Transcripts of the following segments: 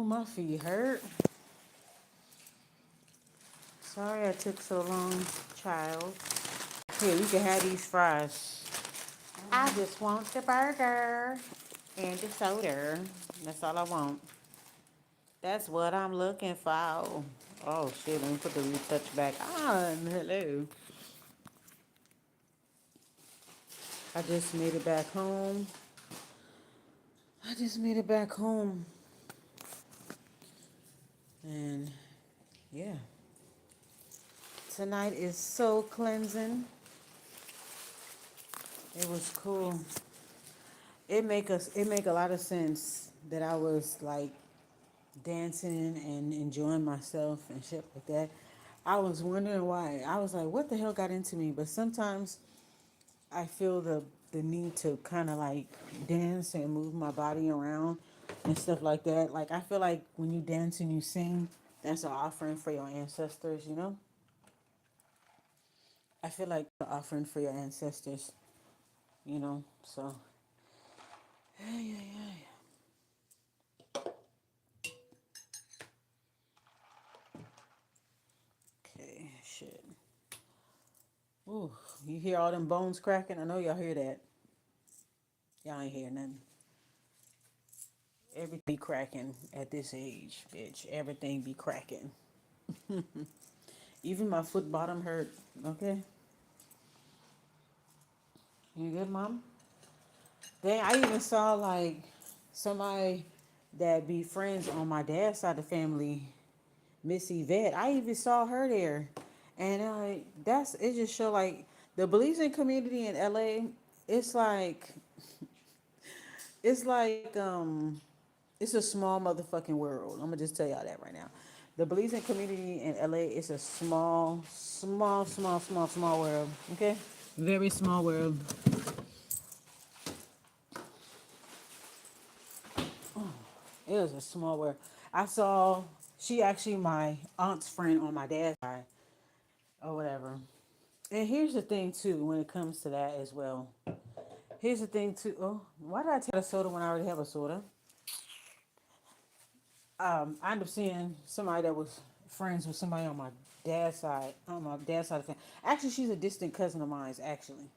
My feet hurt. Sorry I took so long, child. Here, you can have these fries. I just want the burger and the soda. That's all I want. That's what I'm looking for. Oh shit, let me put the retouch back on. Hello. I just made it back home. I just made it back home. And yeah. Tonight is so cleansing. It was cool. It make a lot of sense that I was like dancing and enjoying myself and shit like that. I was wondering why. I was like, what the hell got into me? But sometimes I feel the need to kind of like dance and move my body around and stuff like that. Like I feel like when you dance and you sing, that's an offering for your ancestors, you know? I feel like the offering for your ancestors, you know? So, yeah, yeah, yeah. Okay, shit. Ooh, you hear all them bones cracking? I know y'all hear that. Y'all ain't hear nothing. Everything be cracking at this age, bitch. Everything be cracking. Even my foot bottom hurt. Okay, you good, mom? Then I even saw like somebody that be friends on my dad's side of the family, Miss Yvette. I even saw her there, and that's it. Just show like the policing community in LA. It's like it's like it's a small motherfucking world. I'm gonna just tell y'all that right now. The policing community in LA is a small, small, small, small, small world. Okay, very small world. It was a small world. I saw she actually my aunt's friend on my dad's side or whatever. And here's the thing too, when it comes to that as well. Here's the thing too. Oh, why did I take a soda when I already have a soda? I ended up seeing somebody that was friends with somebody on my dad's side of the family. Actually, she's a distant cousin of mine, actually.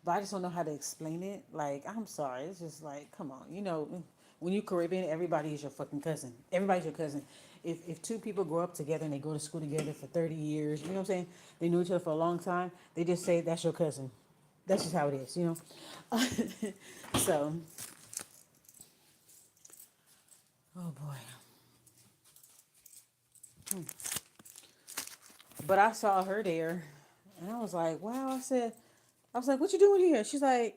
But I just don't know how to explain it. Like, I'm sorry. It's just like, come on. You know, when you Caribbean, everybody is your fucking cousin. Everybody's your cousin. If two people grow up together and they go to school together for 30 years, you know what I'm saying? They knew each other for a long time. They just say that's your cousin. That's just how it is, you know? So, oh boy. But I saw her there and I was like, wow. I was like, what you doing here? She's like,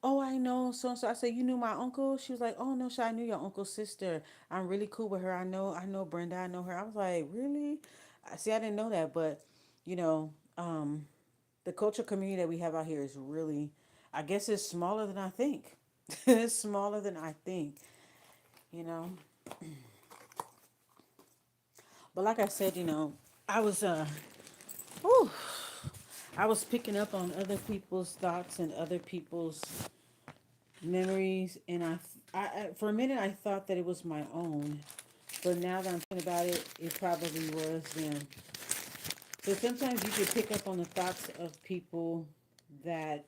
oh, I know so and so. I said, you knew my uncle? She was like, oh no, I knew your uncle's sister. I'm really cool with her. I know Brenda. I know her. I was like, really? I see. I didn't know that, but you know, the cultural community that we have out here is really, I guess, it's smaller than I think. It's smaller than I think. You know, but like I said, you know, I was whew, I was picking up on other people's thoughts and other people's memories, and for a minute I thought that it was my own, but now that I'm thinking about it, it probably was them. So sometimes you can pick up on the thoughts of people that,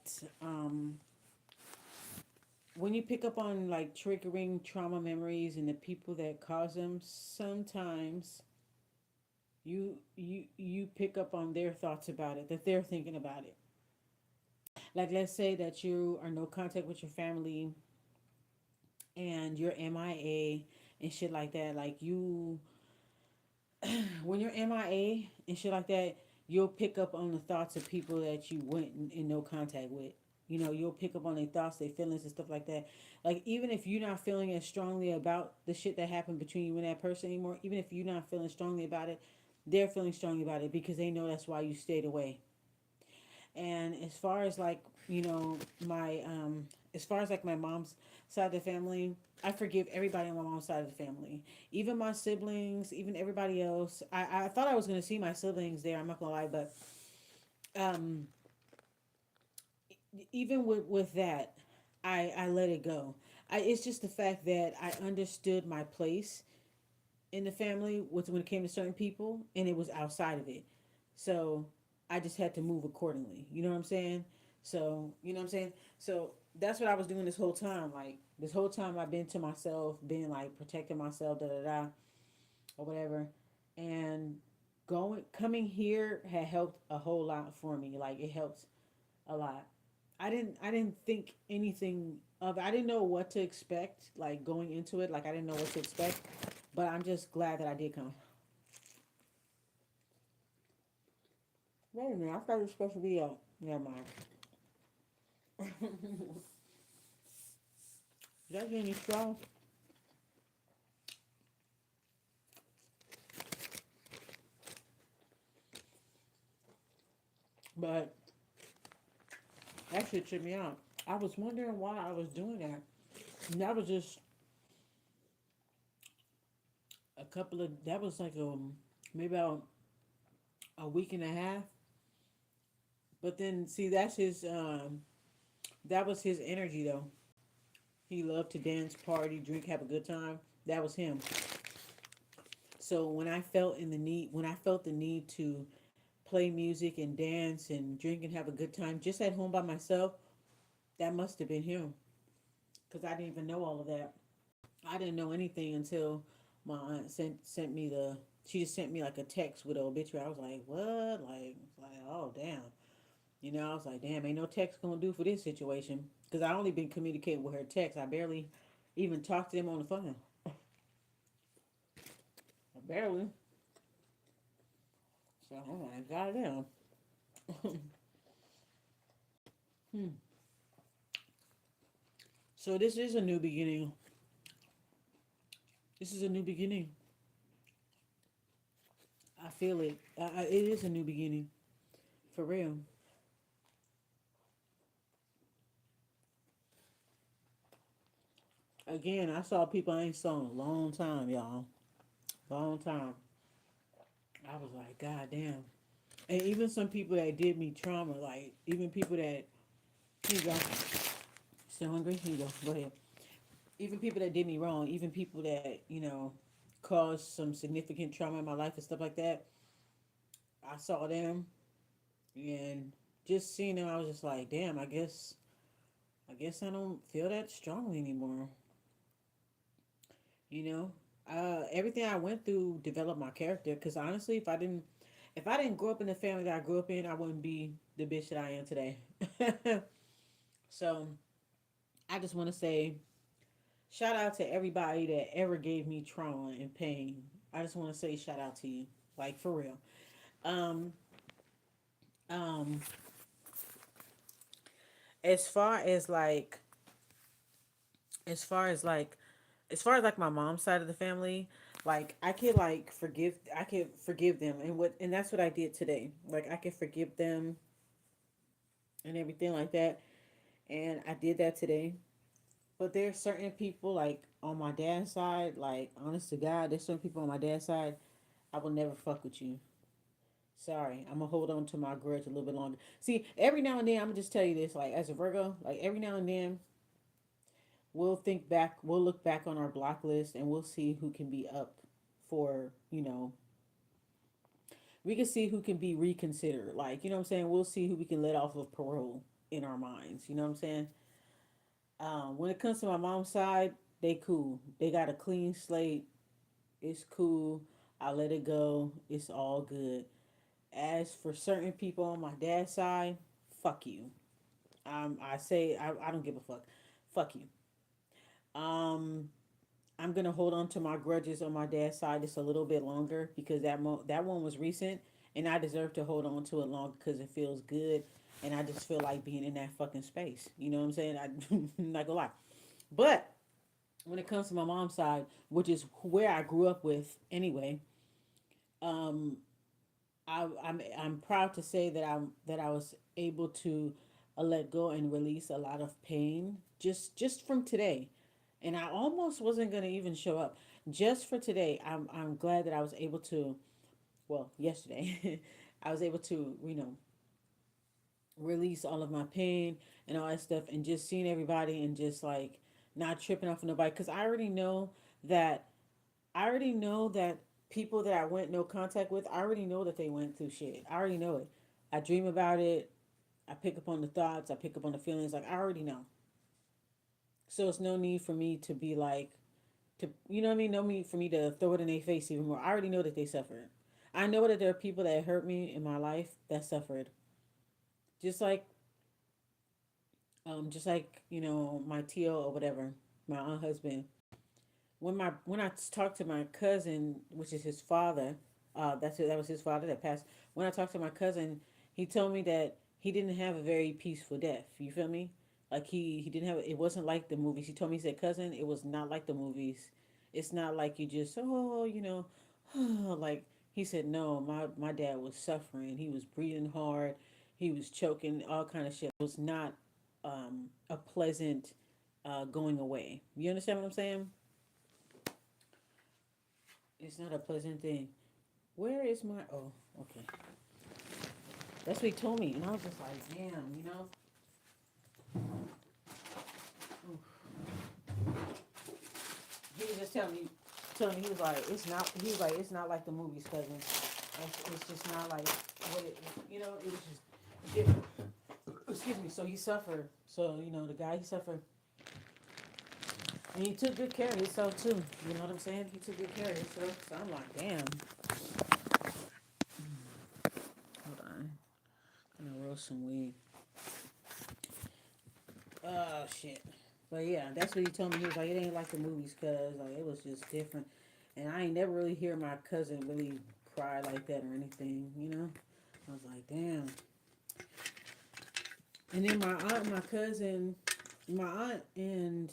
when you pick up on like triggering trauma memories and the people that cause them, sometimes you pick up on their thoughts about it, that they're thinking about it. Like let's say that you are no contact with your family and you're MIA and shit like that. Like you, when you're MIA and shit like that, you'll pick up on the thoughts of people that you went in no contact with. You know, you'll pick up on their thoughts, their feelings, and stuff like that. Like even if you're not feeling as strongly about the shit that happened between you and that person anymore, even if you're not feeling strongly about it, they're feeling strongly about it because they know that's why you stayed away. And as far as like, you know, as far as like my mom's side of the family, I forgive everybody on my mom's side of the family, even my siblings, even everybody else. I thought I was gonna see my siblings there. I'm not gonna lie, but um, even with that, I let it go. it's just the fact that I understood my place in the family was when it came to certain people, and it was outside of it. So I just had to move accordingly. You know what I'm saying? So you know what I'm saying. So that's what I was doing this whole time. Like this whole time, I've been to myself, been like protecting myself, da da da, or whatever, and going coming here had helped a whole lot for me. Like it helped a lot. I didn't think anything of I didn't know what to expect like going into it. Like I didn't know what to expect, but I'm just glad that I did come. Wait a minute, I thought it was supposed to be a never mind. That's any straw. But that shit tripped me out. I was wondering why I was doing that. And that was just a couple of that was like maybe about a week and a half. But then see that's his that was his energy though. He loved to dance, party, drink, have a good time. That was him. So when I felt the need to play music and dance and drink and have a good time just at home by myself, that must have been him. Because I didn't even know all of that. I didn't know anything until my aunt sent me the. She just sent me like a text with an obituary. I was like, what? Like, oh damn. You know, I was like, damn, ain't no text gonna do for this situation. Because I only been communicating with her text. I barely even talked to them on the phone. I barely. So I'm like, goddamn. Hmm. So this is a new beginning. This is a new beginning. I feel it. It is a new beginning for real. Again, I saw people I ain't saw in a long time, y'all. Long time. I was like, God damn. And even some people that did me trauma, like even people that here you go. Still hungry? Here you go. Go ahead. Even people that did me wrong, even people that, caused some significant trauma in my life and stuff like that. I saw them and just seeing them I was just like, damn, I guess I don't feel that strongly anymore. You know? Everything I went through developed my character. Because honestly, if I didn't grow up in the family that I grew up in, I wouldn't be the bitch that I am today. So I just want to say shout out to everybody that ever gave me trauma and pain. I just want to say shout out to you, like for real. Um, um, as far as like, as far as like, as far as like my mom's side of the family, like I could forgive them, and that's what I did today. Like I could forgive them and everything like that, and I did that today. But there's certain people like on my dad's side, like honest to God, there's certain people on my dad's side. I will never fuck with you. Sorry, I'm gonna hold on to my grudge a little bit longer. See, every now and then, I'm gonna just tell you this, like as a Virgo, like every now and then, we'll look back on our block list, and we'll see who can be up for, we can see who can be reconsidered. Like, you know what I'm saying? We'll see who we can let off of parole in our minds. You know what I'm saying? When it comes to my mom's side, they cool. They got a clean slate. It's cool. I let it go. It's all good. As for certain people on my dad's side, fuck you. I say I don't give a fuck. Fuck you. Um, I'm gonna hold on to my grudges on my dad's side just a little bit longer because that one was recent, and I deserve to hold on to it longer because it feels good, and I just feel like being in that fucking space. You know what I'm saying? I'm not gonna lie, but when it comes to my mom's side, which is where I grew up with anyway, um, I'm proud to say that I was able to let go and release a lot of pain just from today, and I almost wasn't gonna even show up just for today. I'm glad that I was able to. Well, yesterday, I was able to release all of my pain and all that stuff, and just seeing everybody and just like not tripping off of nobody, because that I already know that people that I went no contact with, I already know that they went through shit. I already know it. I dream about it. I pick up on the thoughts. I pick up on the feelings. Like, I already know. So it's no need for me to be like, to, you know what I mean? No need for me to throw it in their face even more. I already know that they suffered. I know that there are people that hurt me in my life that suffered. Just like, my Tio or whatever, my aunt husband. When I talked to my cousin, which is his father, that was his father that passed. When I talked to my cousin, he told me that he didn't have a very peaceful death. You feel me? Like, he didn't have, it wasn't like the movies. He told me, he said, cousin, it was not like the movies. It's not like you just, like, he said, no, my dad was suffering. He was breathing hard. He was choking, all kind of shit. It was not a pleasant going away. You understand what I'm saying? It's not a pleasant thing. Where is my? Oh, okay. That's what he told me, and I was just like, damn, He was just telling me, he was like, it's not. He was like, it's not like the movies, cousin. It's just not like what it. It was just different. Excuse me. So he suffered. So the guy, he suffered, and he took good care of himself too. You know what I'm saying? He took good care of himself. So I'm like, damn. Hold on. I'm gonna roll some weed. Oh shit. But yeah, that's what he told me. He was like, it ain't like the movies, cause like it was just different. And I ain't never really hear my cousin really cry like that or anything. I was like, damn. And then my aunt and my aunt and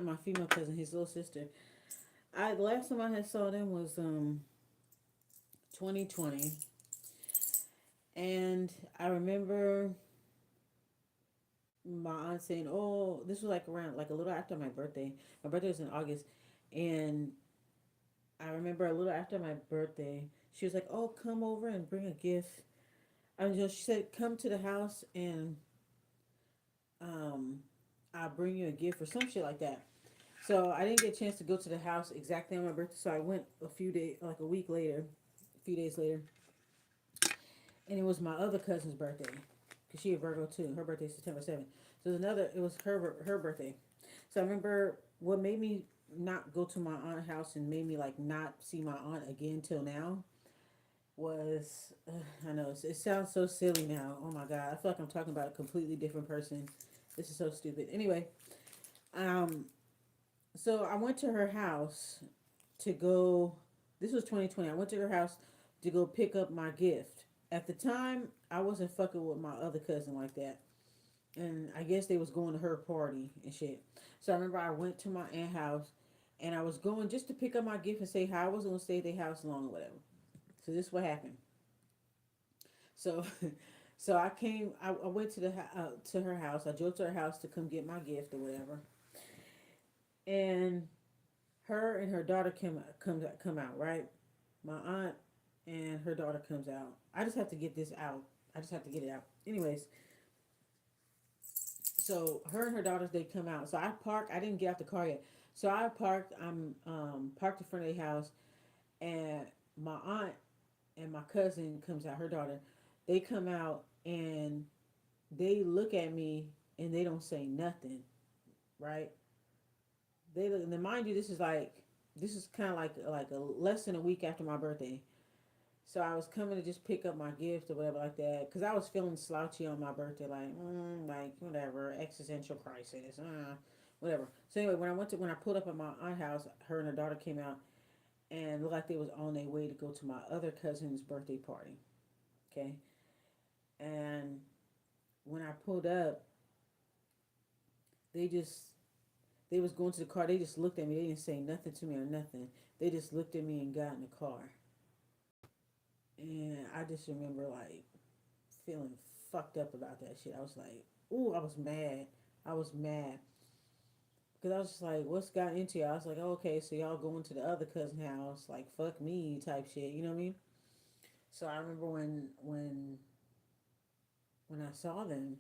my female cousin, his little sister. The last time I had saw them was 2020, and I remember my aunt saying, "Oh, this was like around like a little after my birthday. My birthday was in August, and I remember a little after my birthday, she was like, "Oh, come over and bring a gift." She said, "Come to the house and um, I'll bring you a gift or some shit like that." So I didn't get a chance to go to the house exactly on my birthday, so I went a few days, like a week later, a few days later, and it was my other cousin's birthday, cause she a Virgo too. Her birthday is September 7th. So it was her birthday. So I remember what made me not go to my aunt's house and made me like not see my aunt again till now was I know it sounds so silly now. Oh my god, I feel like I'm talking about a completely different person. This is so stupid. Anyway, um, so I went to her house to go. This was 2020. I went to her house to go pick up my gift. At the time, I wasn't fucking with my other cousin like that, and I guess they was going to her party and shit. So I remember I went to my aunt's house, and I was going just to pick up my gift and say hi. I wasn't gonna stay at their house long or whatever. So this is what happened. So, so I came. I went to her house. I drove to her house to come get my gift or whatever. And her and her daughter come out, right. My aunt and her daughter comes out. I just have to get this out. I just have to get it out. Anyways, so her and her daughters, they come out. So I park. I didn't get out the car yet. So I parked. I'm parked in front of the house, and my aunt and my cousin comes out. Her daughter, they come out and they look at me and they don't say nothing. Right? They look, and then mind you, this is kind of like a less than a week after my birthday. So I was coming to just pick up my gift or whatever like that, because I was feeling slouchy on my birthday, like whatever, existential crisis, whatever. So anyway, when I pulled up at my aunt house, her and her daughter came out and looked like they was on their way to go to my other cousin's birthday party. Okay, and when I pulled up, they just they was going to the car. They just looked at me. They didn't say nothing to me or nothing. They just looked at me and got in the car. And I just remember like feeling fucked up about that shit. I was like, ooh, I was mad. I was mad. Because I was just like, what's got into you? I was like, oh, okay, so y'all going to the other cousin house, like, fuck me type shit. You know what I mean? So I remember when I saw them,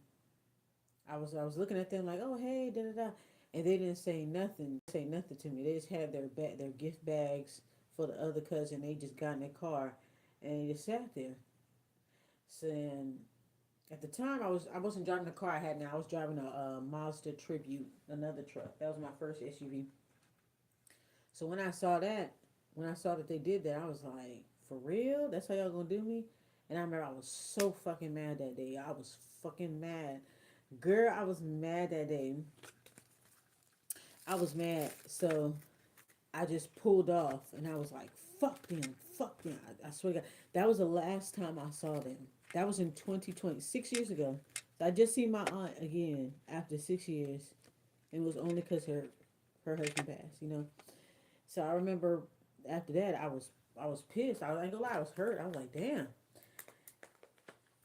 I was looking at them like, oh, hey, da da da. and they didn't say nothing to me. They just had their gift bags for the other cousin. They just got in their car, and they just sat there. So then, at the time, I wasn't driving the car I had now. I was driving a Mazda Tribute, another truck. That was my first SUV. So when I saw that they did that, I was like, for real? That's how y'all gonna do me? And I remember I was so fucking mad that day. I was fucking mad. Girl, I was mad that day. I was mad. So I just pulled off and I was like, fuck them, fuck them. I swear to God. That was the last time I saw them. That was in 2020, 6 years ago. So I just seen my aunt again after 6 years. And it was only because her husband passed, you know. So I remember after that, I was pissed. I ain't gonna lie, I was hurt. I was like, damn.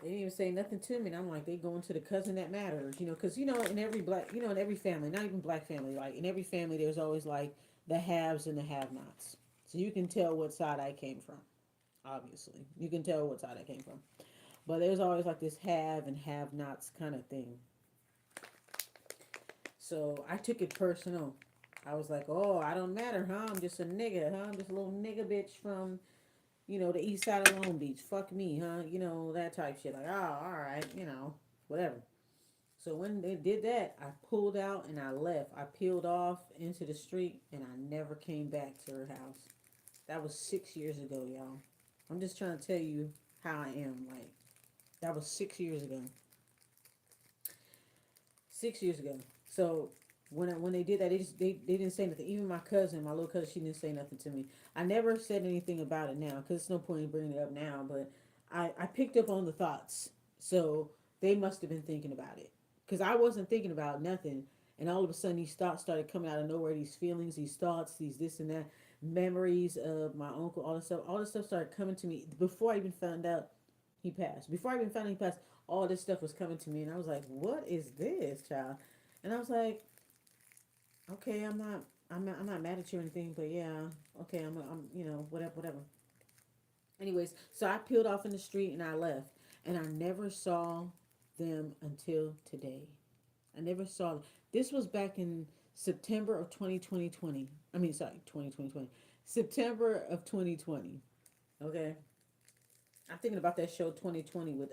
They didn't even say nothing to me. And I'm like, they going to the cousin that matters, you know, because in every black, in every family, not even black family, like in every family, there's always like the haves and the have-nots. So you can tell what side I came from. Obviously, you can tell what side I came from. But there's always like this have and have-nots kind of thing. So I took it personal. I was like, oh, I don't matter, huh? I'm just a nigga, huh? I'm just a little nigga bitch from, the east side of Long Beach. Fuck me, huh? That type shit. Like, oh, all right, whatever. So when they did that, I pulled out and I left. I peeled off into the street and I never came back to her house. That was 6 years ago, y'all. I'm just trying to tell you how I am. Like, that was 6 years ago. 6 years ago. So when they did that, they didn't say nothing. Even my cousin, my little cousin, she didn't say nothing to me. I never said anything about it now because there's no point in bringing it up now. But I picked up on the thoughts, so they must have been thinking about it because I wasn't thinking about nothing. And all of a sudden, these thoughts started coming out of nowhere. These feelings, these thoughts, these this and that, memories of my uncle, all this stuff. All this stuff started coming to me before I even found out he passed. Before I even found out he passed, all this stuff was coming to me, and I was like, "What is this, child?" And I was like, "Okay, I'm not mad at you or anything, but yeah, okay, whatever, whatever." Anyways, so I peeled off in the street and I left, and I never saw them until today. I never saw them. This was back in September of 2020. I mean, sorry, 2020. September of 2020. Okay. I'm thinking about that show 2020 with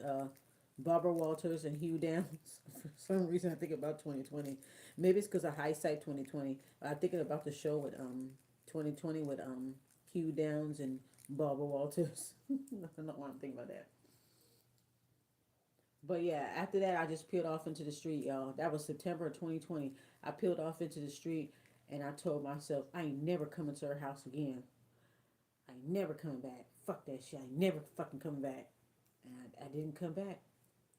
Barbara Walters and Hugh Downs. For some reason, I think about 2020. Maybe it's because of hindsight 2020. I'm thinking about the show with 2020 with Hugh Downs and Barbara Walters. I don't know why I'm thinking about that. But yeah, after that, I just peeled off into the street, y'all. That was September of 2020. I peeled off into the street and I told myself, I ain't never coming to her house again. I ain't never coming back. Fuck that shit. I ain't never fucking coming back. And I didn't come back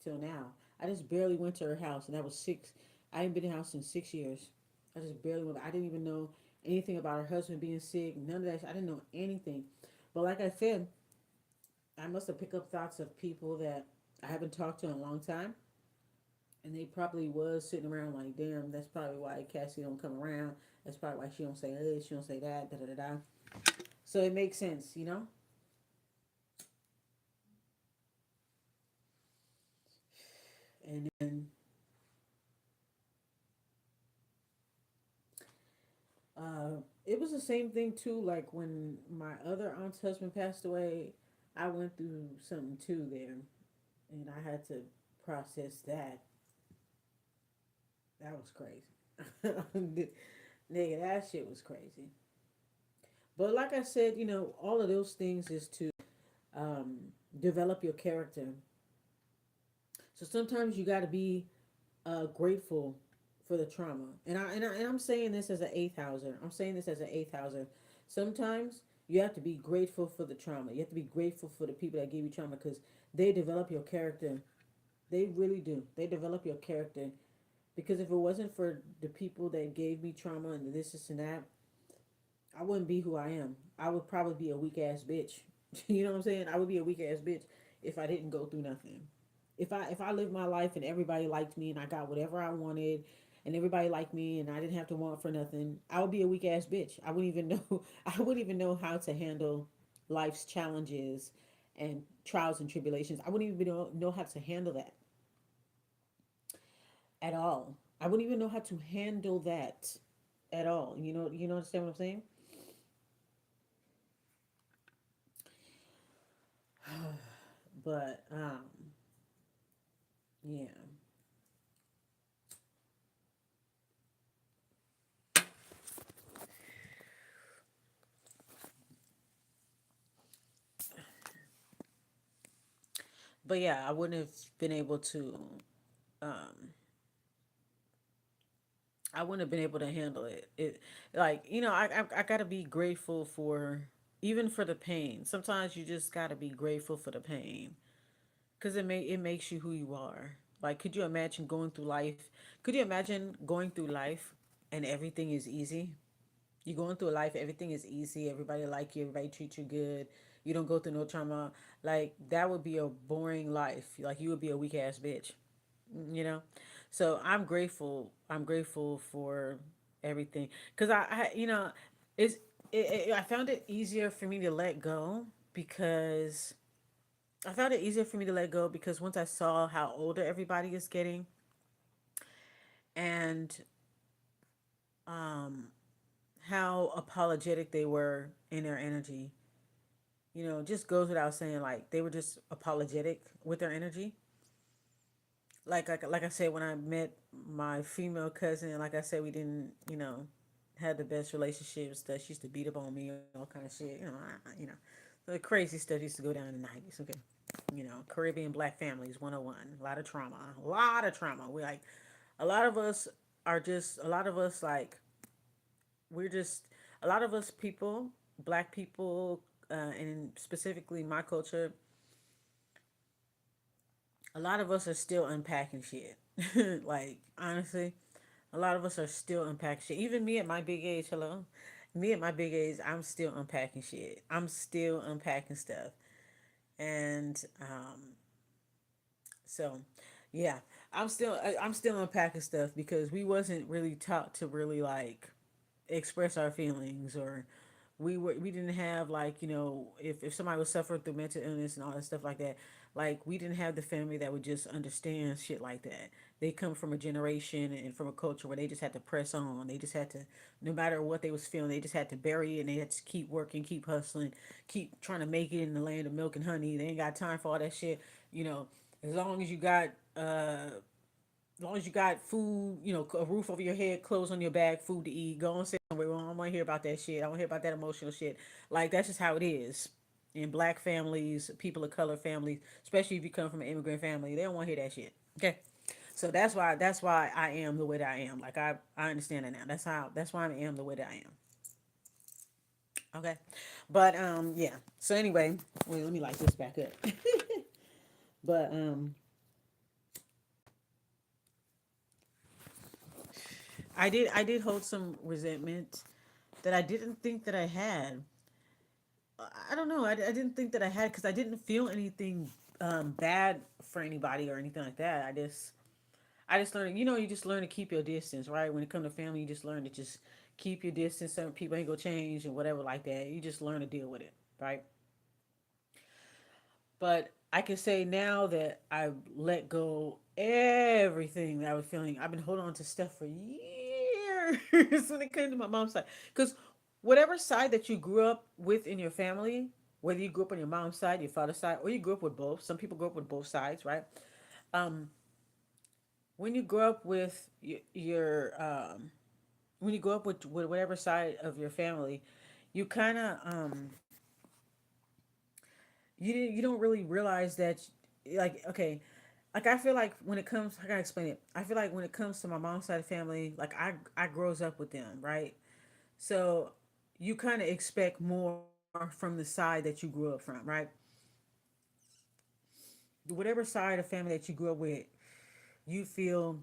till now. I just barely went to her house, and that was six. I ain't been in the house in 6 years. I just barely went. I didn't even know anything about her husband being sick. None of that. I didn't know anything. But like I said, I must have picked up thoughts of people that I haven't talked to in a long time, and they probably was sitting around like, damn, that's probably why Cassie don't come around. That's probably why she don't say this, she don't say that, da da da da. So it makes sense. And then it was the same thing too. Like when my other aunt's husband passed away, I went through something too there, and I had to process that. That was crazy. Nigga, that shit was crazy. But like I said, all of those things is to um, develop your character. So sometimes you got to be grateful for the trauma. And I'm saying this as an eighth houser. I'm saying this as an eighth houser. Sometimes you have to be grateful for the trauma. You have to be grateful for the people that gave you trauma because they develop your character. They really do. They develop your character. Because if it wasn't for the people that gave me trauma and this and that, I wouldn't be who I am. I would probably be a weak ass bitch. You know what I'm saying? I would be a weak ass bitch if I didn't go through nothing. If I lived my life and everybody liked me and I got whatever I wanted and everybody liked me and I didn't have to want for nothing, I would be a weak ass bitch. I wouldn't even know I wouldn't even know how to handle life's challenges and trials and tribulations. I wouldn't even know how to handle that at all. I wouldn't even know how to handle that at all. You know, understand what I'm saying? But yeah. But yeah, I wouldn't have been able to. Um, I wouldn't have been able to handle it. Like I gotta be grateful for even for the pain. Sometimes you just gotta be grateful for the pain because it makes you who you are. Like, could you imagine going through life? Could you imagine going through life and everything is easy? You going through life, everything is easy. Everybody like you. Everybody treats you good. You don't go through no trauma. Like that would be a boring life. Like you would be a weak ass bitch. You know. So I'm grateful. I'm grateful for everything because it's I found it easier for me to let go because I found it easier for me to let go because once I saw how older everybody is getting and um how apologetic they were in their energy. Just goes without saying, like they were just apologetic with their energy. Like I said, when I met my female cousin, like I said, we didn't, had the best relationships. That she used to beat up on me, all kind of shit. The crazy stuff used to go down in the 90s. Okay, Caribbean black families 101. A lot of trauma, a lot of trauma. We like a lot of us are just a lot of us like we're just a lot of us people, black people, and specifically my culture, a lot of us are still unpacking shit. Like honestly, a lot of us are still unpacking shit. Even me at my big age, hello, me at my big age, I'm still unpacking shit. I'm still unpacking stuff, and so yeah, I'm still unpacking stuff because we wasn't really taught to really like express our feelings or we didn't have like if somebody was suffering through mental illness and all that stuff like that, like we didn't have the family that would just understand shit like that. They come from a generation and from a culture where they just had to press on. They just had to, no matter what they was feeling, they just had to bury it and they had to keep working, keep hustling, keep trying to make it in the land of milk and honey. They ain't got time for all that shit. you know as long as you got as long as you got food, a roof over your head, clothes on your back, food to eat, go and sit somewhere. Well, I don't want to hear about that shit. I don't want to hear about that emotional shit. Like, that's just how it is. In black families, people of color families, especially if you come from an immigrant family, they don't want to hear that shit. Okay. So that's why I am the way that I am. Like I understand that now. That's why I am the way that I am. Okay. But yeah. So anyway, wait, let me light this back up. But I did hold some resentment that I didn't think that I had. I don't know. I didn't think that I had because I didn't feel anything bad for anybody or anything like that. I just learned. You just learn to keep your distance, right? When it comes to family, you just learn to just keep your distance. Some people ain't gonna change and whatever like that. You just learn to deal with it, right? But I can say now that I've let go everything that I was feeling. I've been holding on to stuff for years when it came to my mom's side. Because whatever side that you grew up with in your family, whether you grew up on your mom's side, your father's side, or you grew up with both, some people grew up with both sides, right? Um, when you grow up with when you grow up with whatever side of your family, you kind of you don't really realize that like okay, like I feel like when it comes, I gotta explain it. I feel like when it comes to my mom's side of family, like I grows up with them, right? So you kind of expect more from the side that you grew up from, right? Whatever side of family that you grew up with, you feel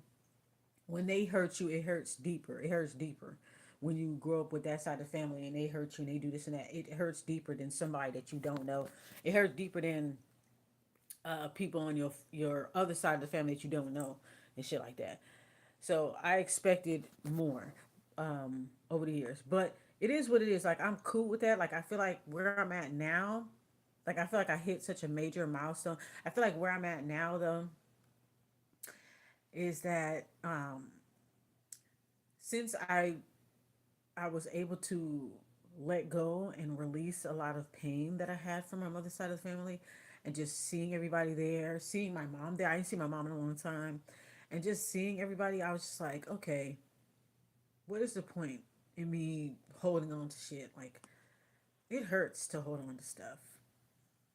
when they hurt you, it hurts deeper. It hurts deeper when you grow up with that side of the family and they hurt you and they do this and that. It hurts deeper than somebody that you don't know. It hurts deeper than people on your other side of the family that you don't know and shit like that. So I expected more over the years, but it is what it is. Like I'm cool with that. Like I feel like where I'm at now, like I feel like I hit such a major milestone. I feel like where I'm at now though is that since I was able to let go and release a lot of pain that I had from my mother's side of the family, and just seeing everybody there, seeing my mom there. I didn't see my mom in a long time, and just seeing everybody, I was just like, okay, what is the point in me holding on to shit? Like, it hurts to hold on to stuff.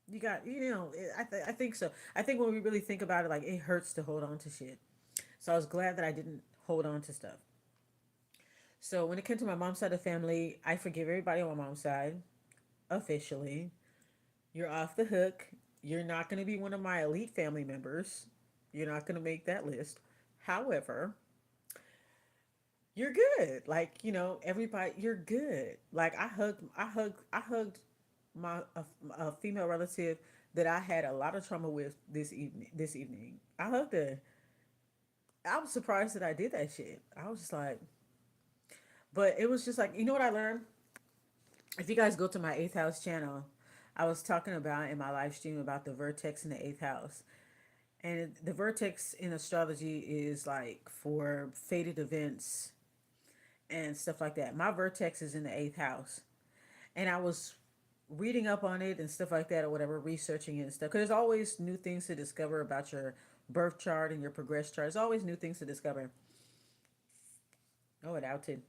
You got, I think so. I think when we really think about it, like, it hurts to hold on to shit. So I was glad that I didn't hold on to stuff. So when it came to my mom's side of the family, I forgive everybody on my mom's side officially. You're off the hook. You're not going to be one of my elite family members. You're not going to make that list. However, you're good. Like, everybody, you're good. Like, I hugged my a female relative that I had a lot of trauma with this evening. I hugged her. I was surprised that I did that shit. I was just like, but it was just like, what I learned? If you guys go to my eighth house channel, I was talking about in my live stream about the vertex in the eighth house. And the vertex in astrology is like for fated events and stuff like that. My vertex is in the eighth house. And I was reading up on it and stuff like that, or whatever, researching it and stuff. Because there's always new things to discover about your birth chart and your progress chart. There's always new things to discover. Oh, it outed.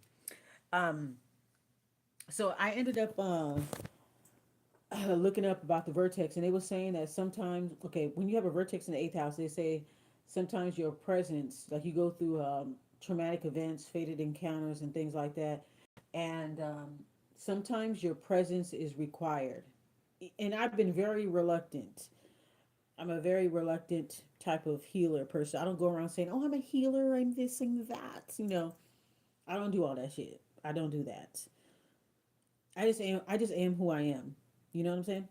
Um, so I ended up looking up about the vertex, and they were saying that sometimes, okay, when you have a vertex in the eighth house, they say sometimes your presence, like you go through traumatic events, fated encounters, and things like that, and sometimes your presence is required. And I've been very reluctant. I'm a very reluctant type of healer person. I don't go around saying, "Oh, I'm a healer. I'm this and that." I don't do all that shit. I don't do that. I just am. I just am who I am. You know what I'm saying?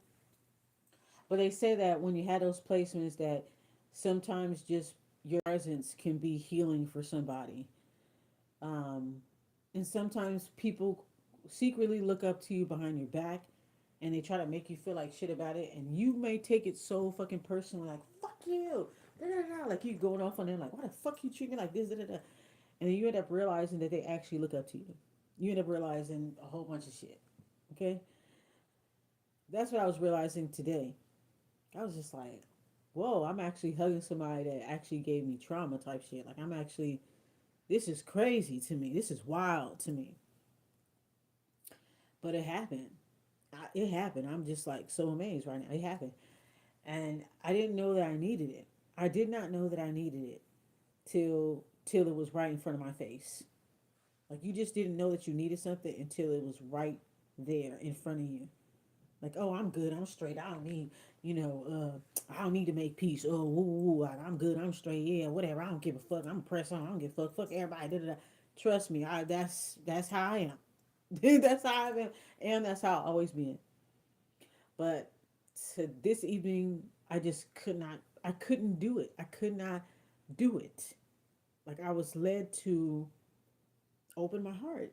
But they say that when you had those placements, that sometimes just your presence can be healing for somebody. Um, and sometimes people secretly look up to you behind your back, and they try to make you feel like shit about it, and you may take it so fucking personally, like fuck you, da, da, da. Like you going off on them, like why the fuck you treat me like this, da, da, da. And then you end up realizing that they actually look up to you. You end up realizing a whole bunch of shit. Okay, that's what I was realizing today. I was just like, whoa, I'm actually hugging somebody that actually gave me trauma type shit. Like, I'm actually, this is crazy to me. This is wild to me. But it happened. It happened. I'm just like so amazed right now. It happened. And I didn't know that I needed it. I did not know that I needed it till it was right in front of my face. Like, you just didn't know that you needed something until it was right there in front of you. Like, oh, I'm good. I'm straight. I don't need, I don't need to make peace. Oh, ooh, I'm good. I'm straight. Yeah, whatever. I don't give a fuck. I'm press on. I don't give a fuck. Fuck everybody. Da, da, da. Trust me. That's how I am. That's how I am. And that's how I always been. But to this evening, I just could not. I couldn't do it. I could not do it. Like, I was led to open my heart.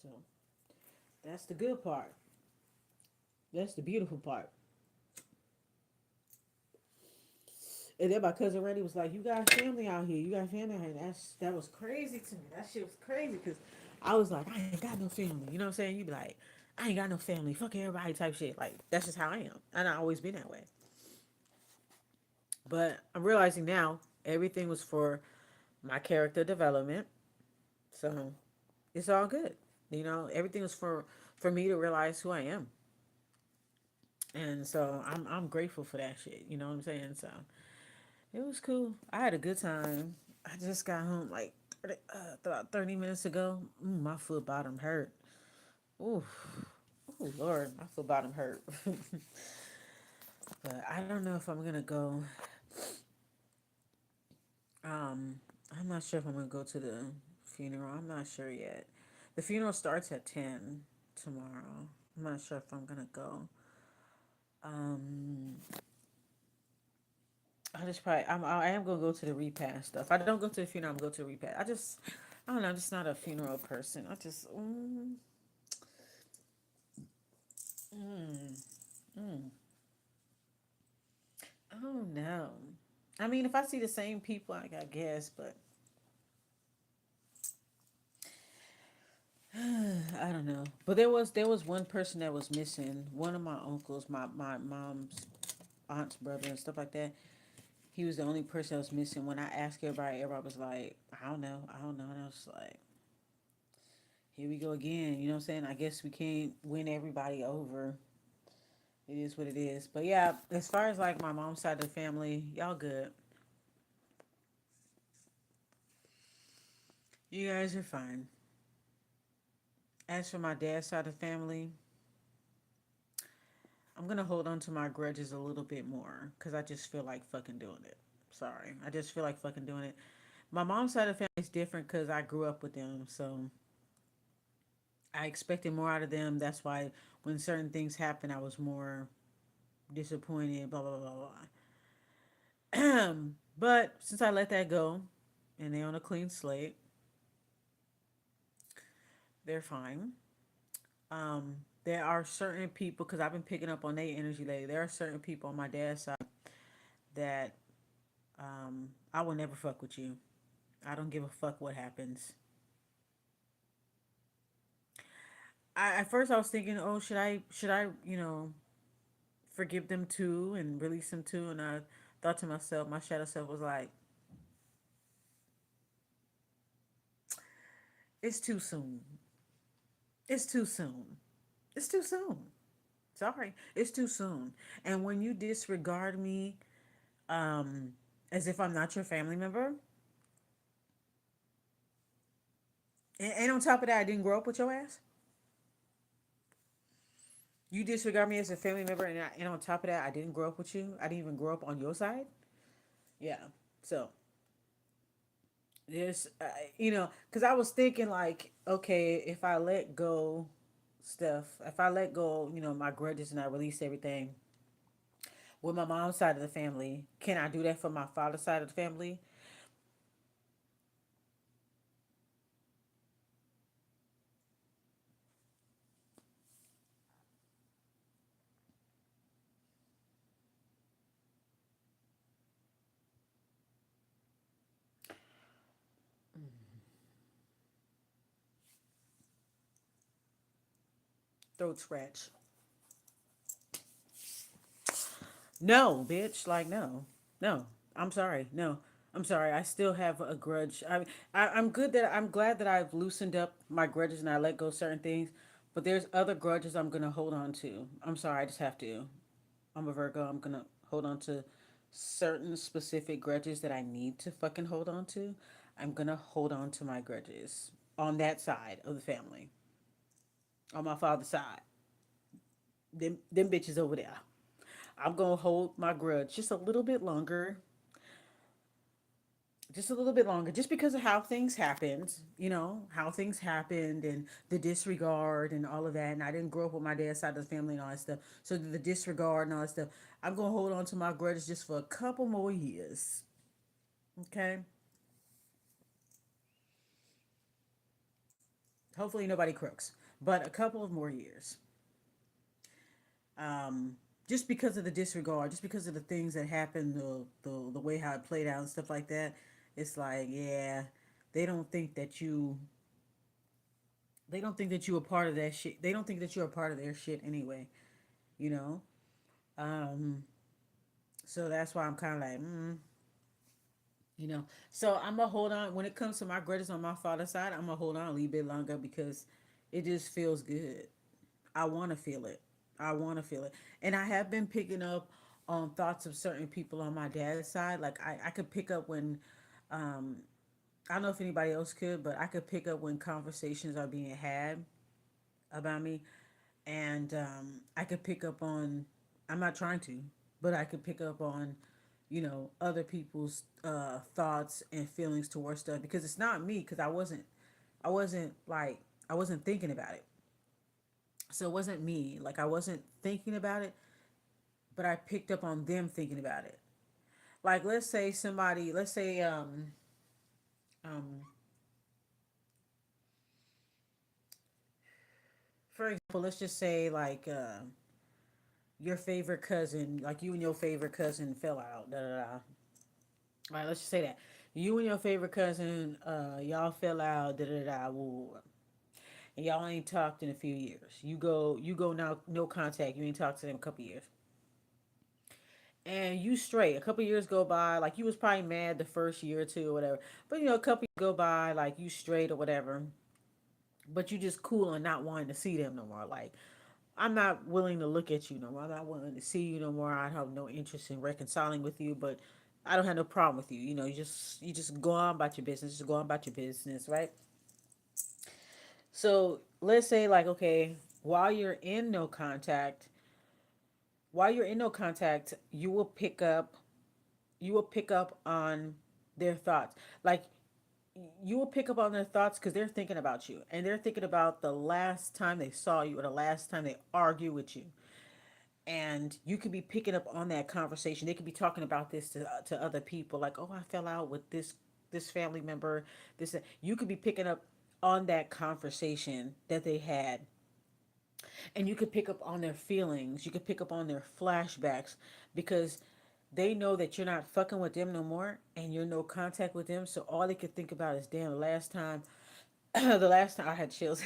So that's the good part. That's the beautiful part. And then my cousin Randy was like, "You got family out here. You got family out here." That was crazy to me. That shit was crazy because I was like, "I ain't got no family." You know what I'm saying? You be like, "I ain't got no family. Fuck everybody," type shit. Like, that's just how I am, and I always been that way. But I'm realizing now everything was for my character development, so it's all good. Everything was for me to realize who I am, and so I'm grateful for that shit. You know what I'm saying? So it was cool. I had a good time. I just got home like about 30 minutes ago. My foot bottom hurt. Ooh, oh Lord, my foot bottom hurt. But I don't know if I'm gonna go. Um, I'm not sure if I'm gonna go to the funeral. I'm not sure yet. The funeral starts at 10 tomorrow. I'm not sure if I'm gonna go. Um, I am gonna go to the repast stuff. I don't go to the funeral. I'm gonna go to the repast. I don't know. I'm just not a funeral person. Mm, mm, I don't know. I mean, if I see the same people, I guess, but I don't know. But there was one person that was missing. One of my uncles, my mom's aunt's brother and stuff like that. He was the only person that was missing. When I asked everybody was like, I don't know, I don't know. And I was like, here we go again. You know what I'm saying? I guess we can't win everybody over. It is what it is. But yeah, as far as like my mom's side of the family, y'all good. You guys are fine. As for my dad's side of the family, I'm gonna hold on to my grudges a little bit more because I just feel like fucking doing it. Sorry, I just feel like fucking doing it. My mom's side of the family is different because I grew up with them, so I expected more out of them. That's why when certain things happen, I was more disappointed. Blah blah blah blah. But since I let that go, and they on a clean slate, they're fine. There are certain people because I've been picking up on their energy lately. There are certain people on my dad's side that I will never fuck with you. I don't give a fuck what happens. At first I was thinking, oh, should I forgive them too and release them too? And I thought to myself, my shadow self was like, it's too soon. It's too soon. It's too soon. Sorry, it's too soon. And when you disregard me, um, as if I'm not your family member, and on top of that, I didn't grow up with your ass. You disregard me as a family member, and on top of that, I didn't grow up with you. I didn't even grow up on your side. Yeah. So there's, because I was thinking like, okay, if I let go stuff, if I let go, my grudges and I release everything with my mom's side of the family, can I do that for my father's side of the family? Throat scratch. No, bitch. Like no, no. I'm sorry. No, I'm sorry. I still have a grudge. I'm good that I'm glad that I've loosened up my grudges and I let go of certain things. But there's other grudges I'm gonna hold on to. I'm sorry. I just have to. I'm a Virgo. I'm gonna hold on to certain specific grudges that I need to fucking hold on to. I'm gonna hold on to my grudges on that side of the family. On my father's side, them bitches over there. I'm gonna hold my grudge just a little bit longer, just a little bit longer, just because of how things happened. How things happened and the disregard and all of that. And I didn't grow up with my dad's side of the family and all that stuff. So the disregard and all that stuff. I'm gonna hold on to my grudges just for a couple more years. Okay. Hopefully nobody crooks, but a couple of more years. Um, just because of the disregard, just because of the things that happened, the way how it played out and stuff like that. It's like, yeah, they don't think that you they don't think that you're a part of that shit. They don't think that you're a part of their shit anyway, you know? Um, so that's why I'm kind of like, you know. So I'm going to hold on. When it comes to my grudges on my father's side, I'm going to hold on a little bit longer because it just feels good. I want to feel it. I want to feel it. And I have been picking up on thoughts of certain people on my dad's side. Like, I could pick up when, um, I don't know if anybody else could, but I could pick up when conversations are being had about me. And I could pick up on. I'm not trying to, but I could pick up on, other people's thoughts and feelings towards stuff because it's not me because I wasn't like I wasn't thinking about it. So it wasn't me. Like I wasn't thinking about it, but I picked up on them thinking about it. Like let's say um for example, let's just say like your favorite cousin, like you and your favorite cousin fell out, da da da. All right, let's just say that you and your favorite cousin, y'all fell out, da da da, woo, and y'all ain't talked in a few years. You go now, no contact. You ain't talked to them a couple years, and you straight. A couple years go by, like you was probably mad the first year or two or whatever, but a couple years go by, like you straight or whatever, but you just cool on not wanting to see them no more. Like I'm not willing to look at you no more. I'm not willing to see you no more. I have no interest in reconciling with you, but I don't have no problem with you. You just go on about your business. Just go on about your business, right? So let's say like okay, while you're in no contact, while you're in no contact, you will pick up on their thoughts. Like you will pick up on their thoughts because they're thinking about you and they're thinking about the last time they saw you or the last time they argue with you, and you could be picking up on that conversation. They could be talking about this to other people, like, oh, I fell out with this family member. This you could be picking up on that conversation that they had, and you could pick up on their feelings. You could pick up on their flashbacks because they know that you're not fucking with them no more, and you're no contact with them. So all they could think about is, damn, the last time, the last time I had chills,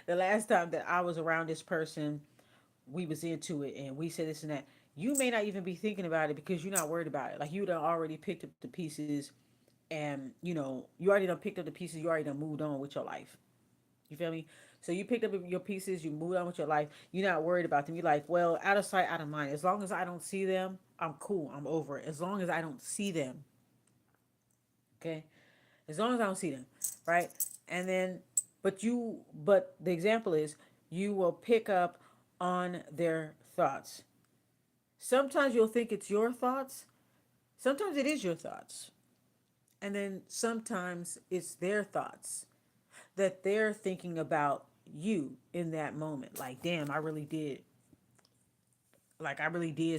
the last time that I was around this person, we was into it and we said this and that. You may not even be thinking about it because you're not worried about it. Like you done already picked up the pieces, and you already done picked up the pieces. You already done moved on with your life. You feel me? So you picked up your pieces. You moved on with your life. You're not worried about them. You're like, well, out of sight, out of mind. As long as I don't see them, I'm cool. I'm over it. As long as I don't see them, okay. As long as I don't see them, right? And then, but the example is, you will pick up on their thoughts. Sometimes you'll think it's your thoughts. Sometimes it is your thoughts. And then sometimes it's their thoughts that they're thinking about you in that moment. Like, damn, I really did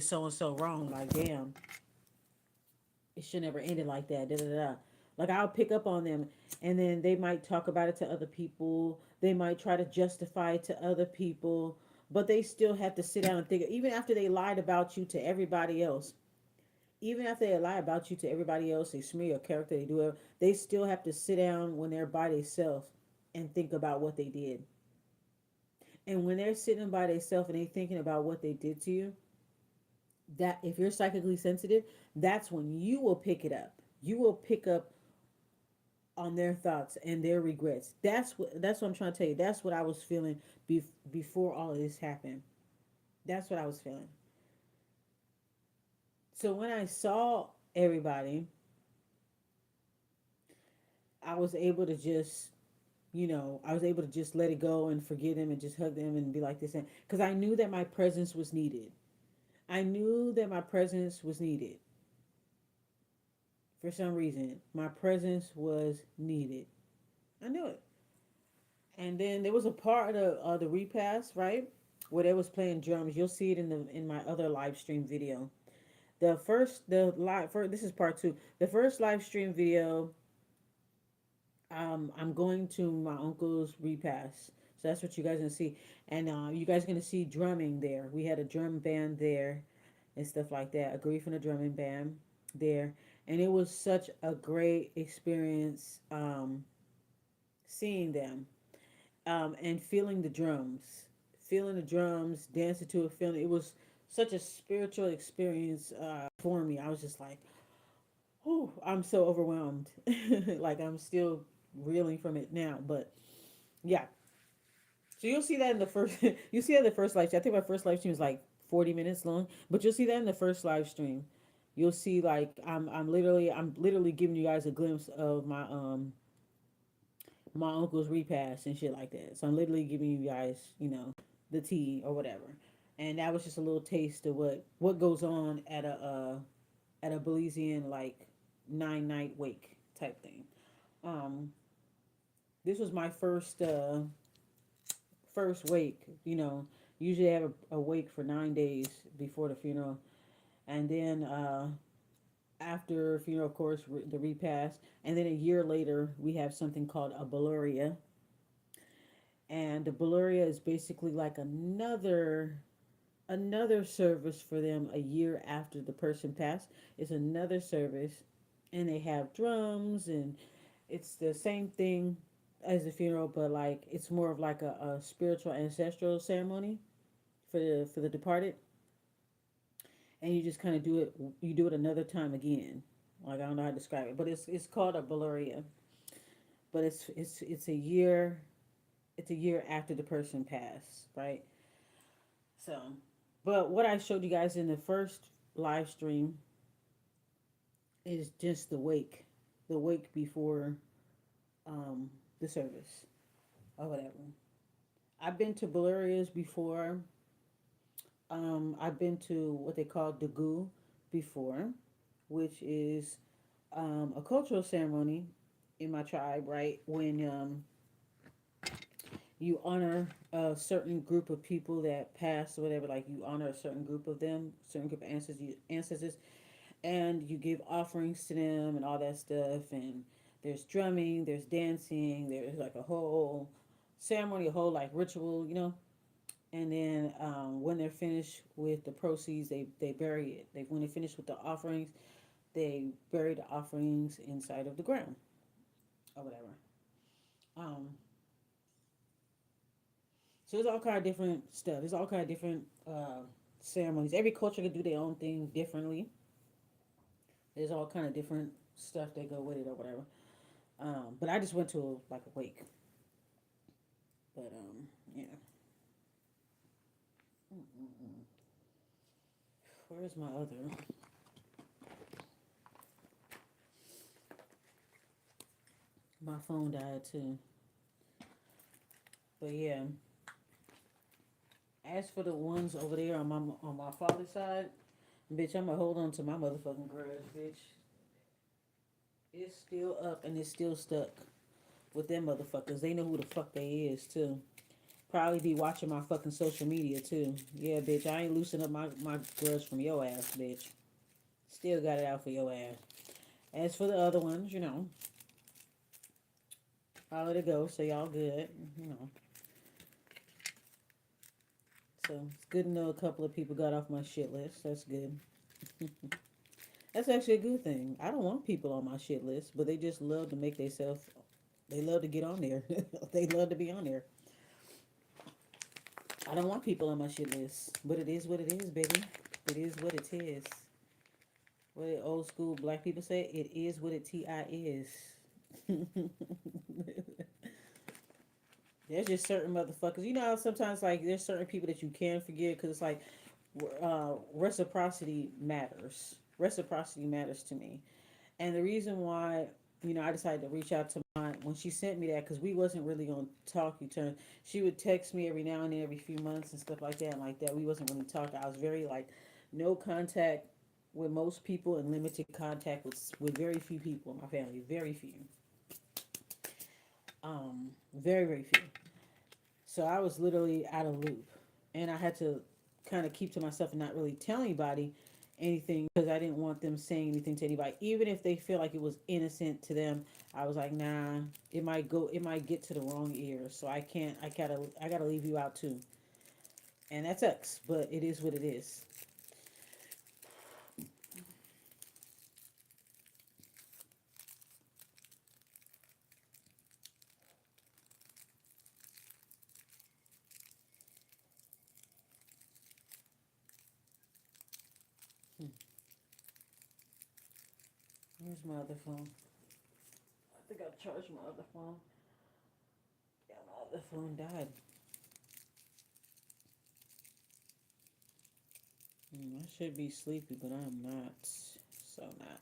so and so wrong. Like, damn, it should never ended like that. Da da da. Like, I'll pick up on them, and then they might talk about it to other people. They might try to justify it to other people, but they still have to sit down and think. Even after they lied about you to everybody else, even after they lie about you to everybody else, they smear your character, they do it, they still have to sit down when they're by themselves and think about what they did. And when they're sitting by themselves and they thinking about what they did to you, that if you're psychically sensitive, that's when you will pick it up. You will pick up on their thoughts and their regrets. That's what I'm trying to tell you. That's what I was feeling before all of this happened. That's what I was feeling. So when I saw everybody, I was able to just I was able to just let it go and forget them and just hug them and be like this. Because I knew that my presence was needed. I knew that my presence was needed. For some reason, my presence was needed. I knew it. And then there was a part of the repast, right? Where they was playing drums. You'll see it in my other live stream video. This is part two. The first live stream video, I'm going to my uncle's repast. So that's what you guys are gonna see, and you guys are gonna see drumming there. We had a drum band there, and stuff like that. A grief and a drumming band there, and it was such a great experience seeing them and feeling the drums, dancing to it, feeling it was such a spiritual experience for me. I was just like, oh, I'm so overwhelmed. Like I'm still reeling from it now, but yeah. So you'll see that in the first. You see that in the first live stream. I think my first live stream was like 40 minutes long, but you'll see that in the first live stream. You'll see like I'm literally giving you guys a glimpse of my uncle's repast and shit like that. So I'm literally giving you guys the tea or whatever, and that was just a little taste of what goes on at a Belizean like 9 night wake type thing. Um, this was my first wake. Usually I have a wake for 9 days before the funeral, and then after funeral, of course, the repast, and then a year later we have something called a Beluria, and the Beluria is basically like another service for them a year after the person passed. It's another service, and they have drums, and it's the same thing as the funeral, but like it's more of like a spiritual ancestral ceremony for the departed, and you just kind of do it. You do it another time again. Like I don't know how to describe it, but it's called a Valoria. But it's a year. It's a year after the person passed, right? So, but what I showed you guys in the first live stream is just the wake before um, the service or whatever. I've been to Valeria's before. I've been to what they call Dagu before, which is a cultural ceremony in my tribe, right? When you honor a certain group of people that passed or whatever, like you honor a certain group of them, certain group of ancestors, and you give offerings to them and all that stuff. And there's drumming, there's dancing, there's like a whole ceremony, a whole like ritual, you know. And then when they're finished with the proceeds, they bury it. When they finish with the offerings, they bury the offerings inside of the ground or whatever. Um, so there's all kind of different stuff. There's all kind of different ceremonies. Every culture can do their own thing differently. There's all kind of different stuff that go with it or whatever. But I just went to like a wake. But yeah. Mm-mm-mm. Where's my other? My phone died too. But yeah, as for the ones over there on my father's side, bitch, I'ma hold on to my motherfucking grudge, bitch. It's still up and it's still stuck with them motherfuckers. They know who the fuck they is too. Probably be watching my fucking social media too. Yeah, bitch, I ain't loosen up my grudge from your ass, bitch. Still got it out for your ass. As for the other ones, you know, I'll let it go. So y'all good, you know. So it's good to know a couple of people got off my shit list. That's good. That's actually a good thing. I don't want people on my shit list, but they just love to make themselves. They love to get on there. They love to be on there. I don't want people on my shit list, but it is what it is, baby. It is what it is. What did old school black people say? It is what it ti is. There's just certain motherfuckers. You know how sometimes like there's certain people that you can forgive because it's like reciprocity matters. Reciprocity matters to me. And the reason why, you know, I decided to reach out to my when she sent me that because we wasn't really on talking terms. She would text me every now and then, every few months and stuff like that, and like that. We wasn't really talking. I was very like no contact with most people and limited contact with very few people in my family. Very few. Very few. So I was literally out of loop, and I had to kind of keep to myself and not really tell anybody anything because I didn't want them saying anything to anybody, even if they feel like it was innocent to them. I was like, nah, it might get to the wrong ears, so I can't. I gotta leave you out too, and that sucks, but it is what it is. Hmm. Where's my other phone? I think I charged my other phone. Yeah, my other phone died. I should be sleepy, but I'm not. So not.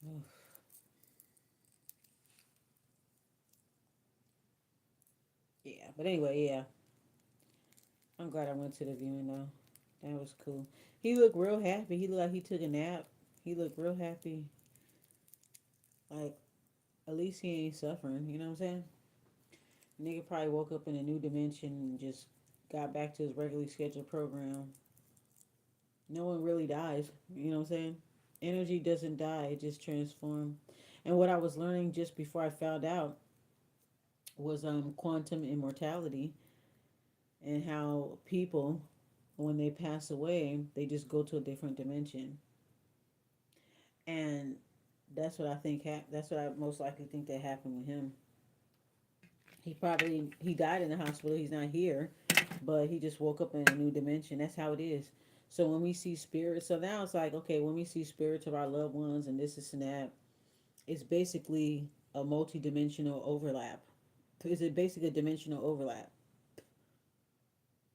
Oof. Yeah, but anyway, yeah. I'm glad I went to the viewing though. That was cool. He looked real happy. He looked like he took a nap. He looked real happy. Like at least he ain't suffering. You know what I'm saying? Nigga probably woke up in a new dimension and just got back to his regularly scheduled program. No one really dies. You know what I'm saying? Energy doesn't die. It just transforms. And what I was learning just before I found out was quantum immortality and how people when they pass away they just go to a different dimension. And that's what I think. That's what I most likely think that happened with him. He died in the hospital. He's not here, but he just woke up in a new dimension. That's how it is. So when we see spirits, so now it's like, okay, when we see spirits of our loved ones and this and that, it's basically a multi-dimensional overlap. It's a basically a dimensional overlap.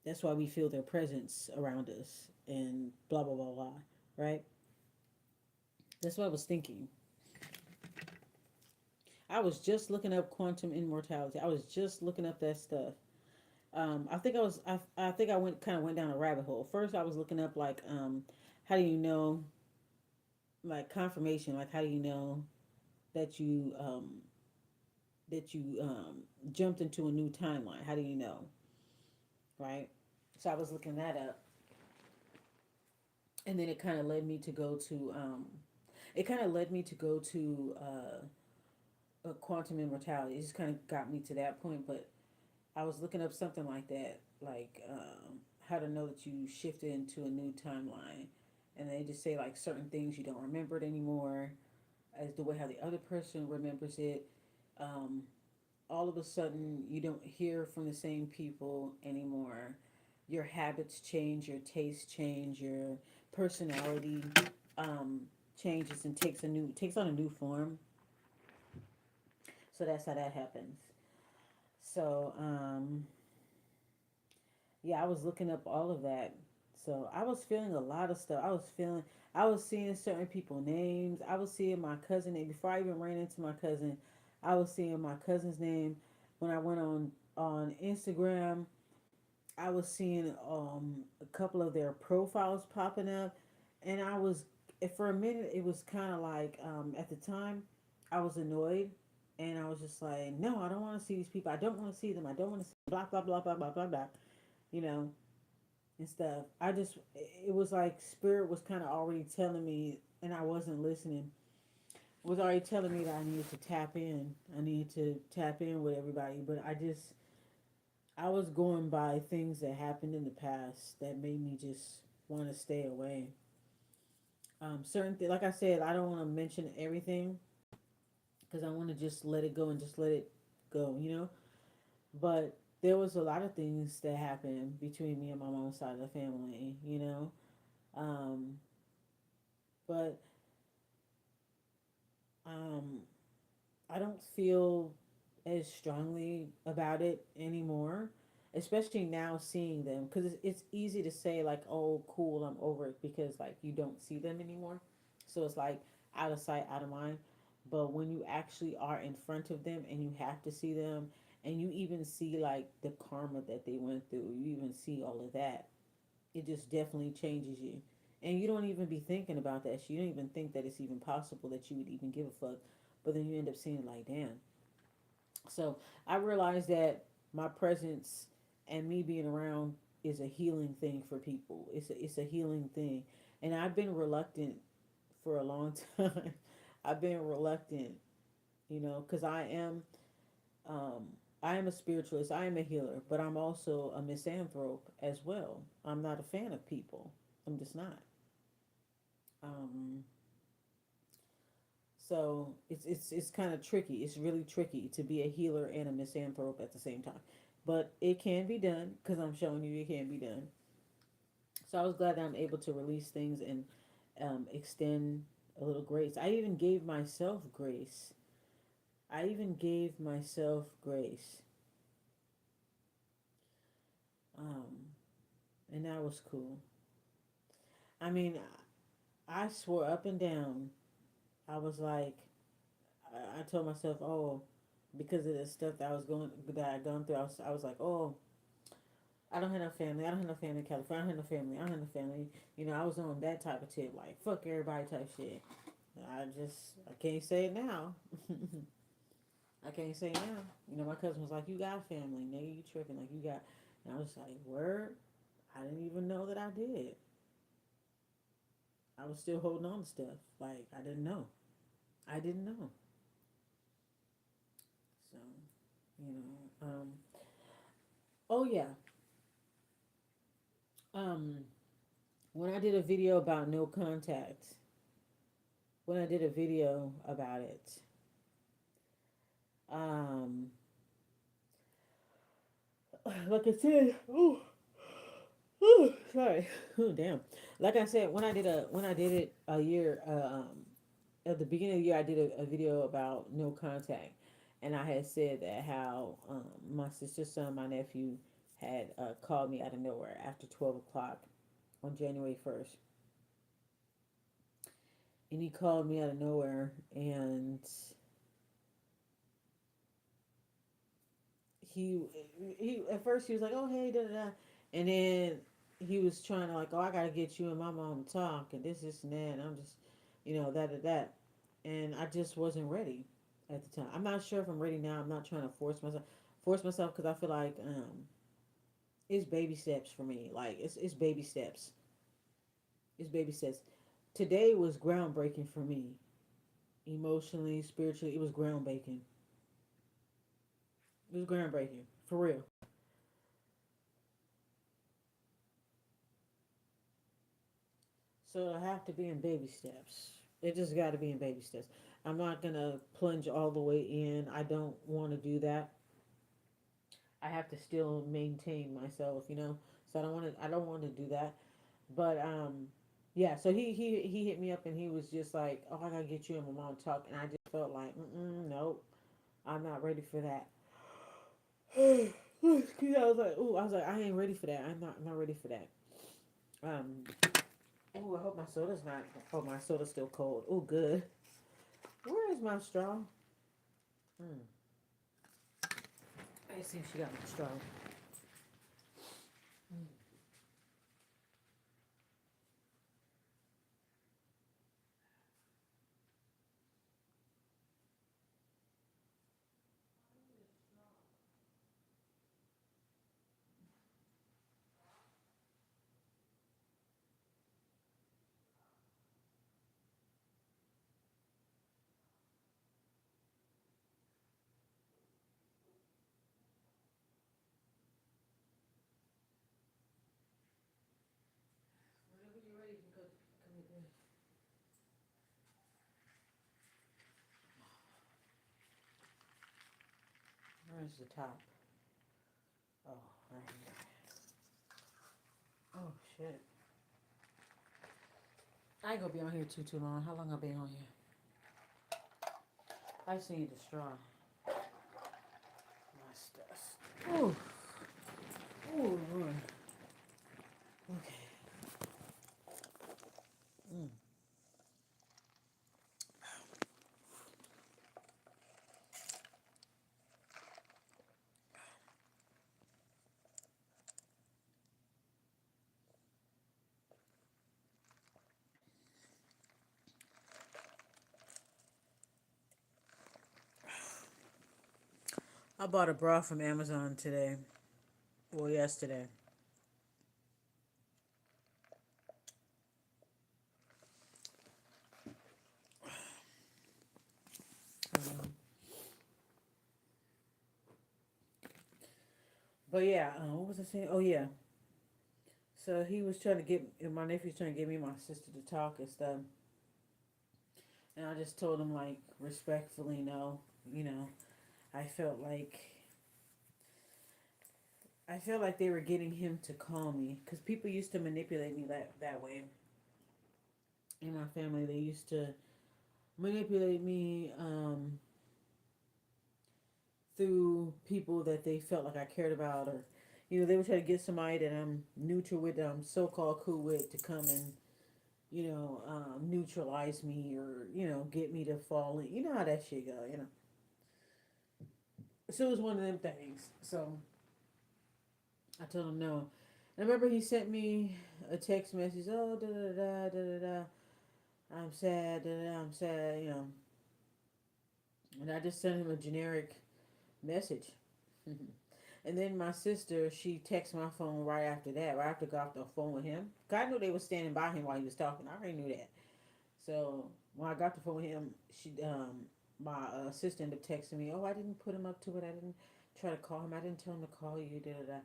That's why we feel their presence around us and blah blah blah blah. Right? That's what I was thinking. I was just looking up quantum immortality. I was just looking up that stuff. I think I think I went kind of went down a rabbit hole. First, I was looking up like how do you know, like confirmation, like how do you know that you jumped into a new timeline? How do you know, right? So I was looking that up, and then it kind of led me to go to quantum immortality. It just kind of got me to that point, but I was looking up something like that, like how to know that you shifted into a new timeline, and they just say like certain things you don't remember it anymore, as the way how the other person remembers it. Um, all of a sudden, you don't hear from the same people anymore. Your habits change, your tastes change, your personality um, changes and takes on a new form. So that's how that happens. So yeah, I was looking up all of that. So I was feeling a lot of stuff. I was seeing certain people names. I was seeing my cousin name before I even ran into my cousin. I was seeing my cousin's name when I went on Instagram. I was seeing a couple of their profiles popping up, and I was for a minute it was kind of like at the time I was annoyed, and I was just like, no, I don't want to see these people. I don't want to see them. I don't want to see blah blah blah blah blah blah blah. You know, and stuff. It was like spirit was kind of already telling me, and I wasn't listening. Was already telling me that I needed to tap in. I needed to tap in with everybody, but I was going by things that happened in the past that made me just want to stay away. Certain things, like I said, I don't want to mention everything because I want to just let it go and just let it go, you know. But there was a lot of things that happened between me and my mom's side of the family, you know. Um, but um, I don't feel as strongly about it anymore, especially now seeing them because it's easy to say like, "Oh, cool, I'm over it," because like you don't see them anymore, so it's like out of sight, out of mind. But when you actually are in front of them and you have to see them, and you even see like the karma that they went through, you even see all of that. It just definitely changes you. And you don't even be thinking about that shit. You don't even think that it's even possible that you would even give a fuck. But then you end up seeing like, damn, so I realized that my presence and me being around is a healing thing for people. It's a healing thing, and I've been reluctant for a long time. I've been reluctant, you know, because um, I am a spiritualist. I am a healer, but I'm also a misanthrope as well. I'm not a fan of people. I'm just not. Um, so it's kind of tricky. It's really tricky to be a healer and a misanthrope at the same time. But it can be done because I'm showing you it can be done. So I was glad that I'm able to release things and extend a little grace. I even gave myself grace. I even gave myself grace. Um, and that was cool. I mean, I swore up and down. I was like, I told myself, oh, because of the stuff that I gone through, I was like, oh, I don't have no family. I don't have no family in California. I don't have no family. I don't have no family. You know, I was on that type of tip, like fuck everybody type shit. I can't say it now. I can't say it now. You know, my cousin was like, "You got family, nigga. You tripping? Like you got?" And I was like, "Word." I didn't even know that I did. I was still holding on to stuff. Like I didn't know. I didn't know. So, you know. Oh yeah. Um. When I did a video about no contact, when I did a video about it. Um, like I said, sorry, damn. Like I said, when I did it a year, at the beginning of the year, I did a video about no contact, and I had said that how my sister's son, my nephew, had called me out of nowhere after 12 o'clock on January 1st, and he called me out of nowhere, and he he at first he was like, oh hey, da da da, and then he was trying to like, oh, I gotta get you and my mom to talk and this and that, and I'm just, that, and I just wasn't ready at the time. I'm not sure if I'm ready now. I'm not trying to force myself because I feel like it's baby steps for me. Like it's baby steps. It's baby steps. Today was groundbreaking for me, emotionally, spiritually. It was groundbreaking. It was groundbreaking for real. So I have to be in baby steps. It just got to be in baby steps. I'm not gonna plunge all the way in. I don't want to do that. I have to still maintain myself, So I don't want to. I don't want to do that. But yeah. So he hit me up and he was just like, "Oh, I gotta get you and my mom talk," and I just felt like, nope, I'm not ready for that. Excuse me, I was like, ooh, I was like, I ain't ready for that. I'm not ready for that. Um, ooh, I hope my soda's not. Oh, my soda's still cold. Ooh, good. Where is my straw? Hmm. Let's see if she got my straw. Whenever you're ready, you can go. Come with me. Where's the top? Oh, right here. Oh shit. I ain't gonna be on here too long. How long I been on here? I just need the straw. My stuff. Ooh. Ooh, Lord. Okay. Mm. I bought a bra from Amazon today. Well, yesterday. Um, but yeah, what was I saying? Oh yeah. So he was trying to get my nephew's trying to get me and my sister to talk and stuff, and I just told him like respectfully no. You know, I felt like I felt like they were getting him to call me because people used to manipulate me that way in my family. They used to manipulate me through people that they felt like I cared about, or they would try to get somebody that I'm neutral with, that I'm so called cool with, to come and neutralize me, or get me to fall in. You know how that shit go. So it was one of them things. So I told him no. And I remember he sent me a text message. Oh, da da da da da da. I'm sad. Da da da. I'm sad. And I just sent him a generic message. And then my sister, she texted my phone right after that, right after I got off the phone with him. 'Cause I knew they were standing by him while he was talking. I already knew that. So when I got the phone with him, my sister ended up texting me. Oh, I didn't put him up to it. I didn't try to call him. I didn't tell him to call you. Da da da.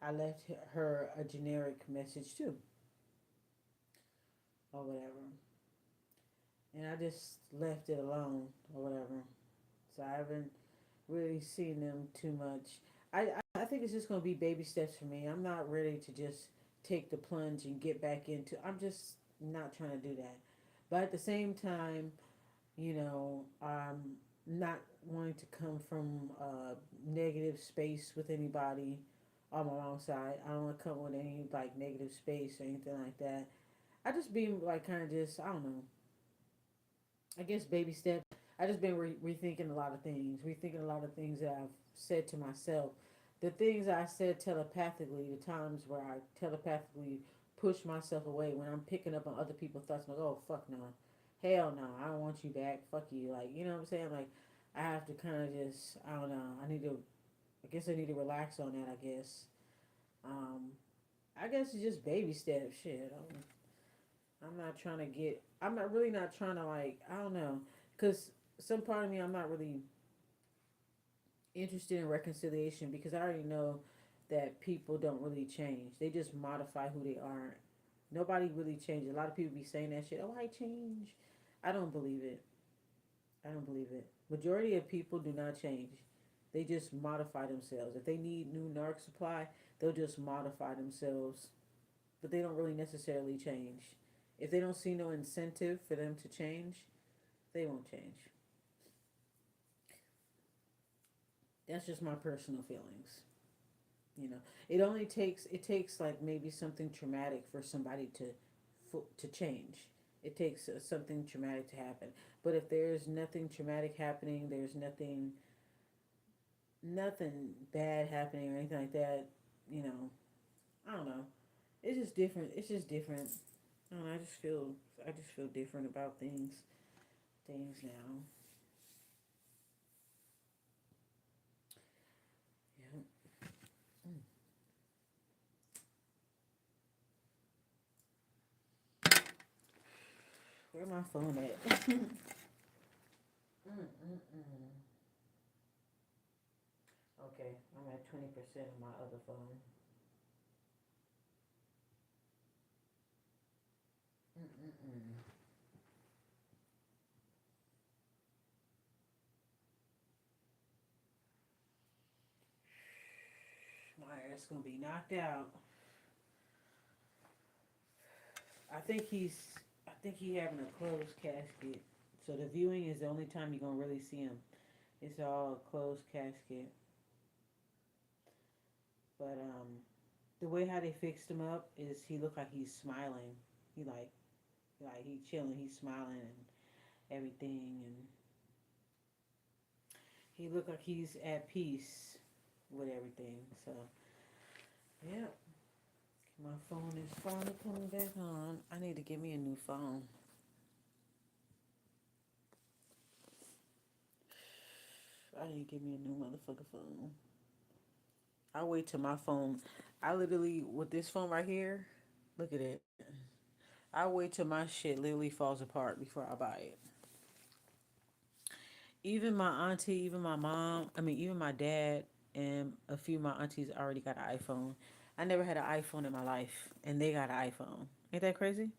I left her a generic message too, or whatever. and I just left it alone or whatever. So I haven't really seen them too much. I think it's just gonna be baby steps for me. I'm not ready to just take the plunge and get back into. I'm just not trying to do that. But at the same time, I'm not wanting to come from a negative space with anybody on my wrong side. I don't want to come with any like negative space or anything like that. I just being like kind of just I don't know. I guess baby steps. I just been rethinking a lot of things, rethinking a lot of things that I've said to myself. The things I said telepathically, the times where I telepathically push myself away when I'm picking up on other people's thoughts, like, oh, fuck no. Hell no, I don't want you back. Fuck you. Like, you know what I'm saying? Like, I have to kind of just, I don't know. I guess I need to relax on that, I guess. Um, I guess it's just baby steps. Shit. I'm not trying to get. I'm not really not trying to like. I don't know, because some part of me I'm not really interested in reconciliation because I already know that people don't really change. They just modify who they are. Nobody really changes. A lot of people be saying that shit. Oh, I change. I don't believe it. I don't believe it. Majority of people do not change. They just modify themselves. If they need new narc supply, they'll just modify themselves, but they don't really necessarily change. If they don't see no incentive for them to change, they won't change. That's just my personal feelings. You know, it takes like maybe something traumatic for somebody to change. It takes something traumatic to happen. But if there's nothing traumatic happening, there's nothing bad happening or anything like that. You know, I don't know. It's just different. It's just different. I don't know. I just feel different about things now. Yeah. Where my phone at? Mm-mm-mm. Okay, I'm at 20% of my other phone. Mm-mm-mm. My ass gonna be knocked out. I think he's. I think he having a closed casket. So the viewing is the only time you're gonna really see him. It's all a closed casket. But the way how they fixed him up is he look like he's smiling. He like he chilling. He's smiling and everything, and he look like he's at peace with everything. So yeah, my phone is finally coming back on. I need to get me a new phone. I need to get me a new motherfucker phone. I wait till my phone. I literally with this phone right here. Look at it. I wait till my shit literally falls apart before I buy it. Even my auntie, even my mom. I mean, even my dad and a few of my aunties already got an iPhone. I never had an iPhone in my life, and they got an iPhone. Ain't that crazy?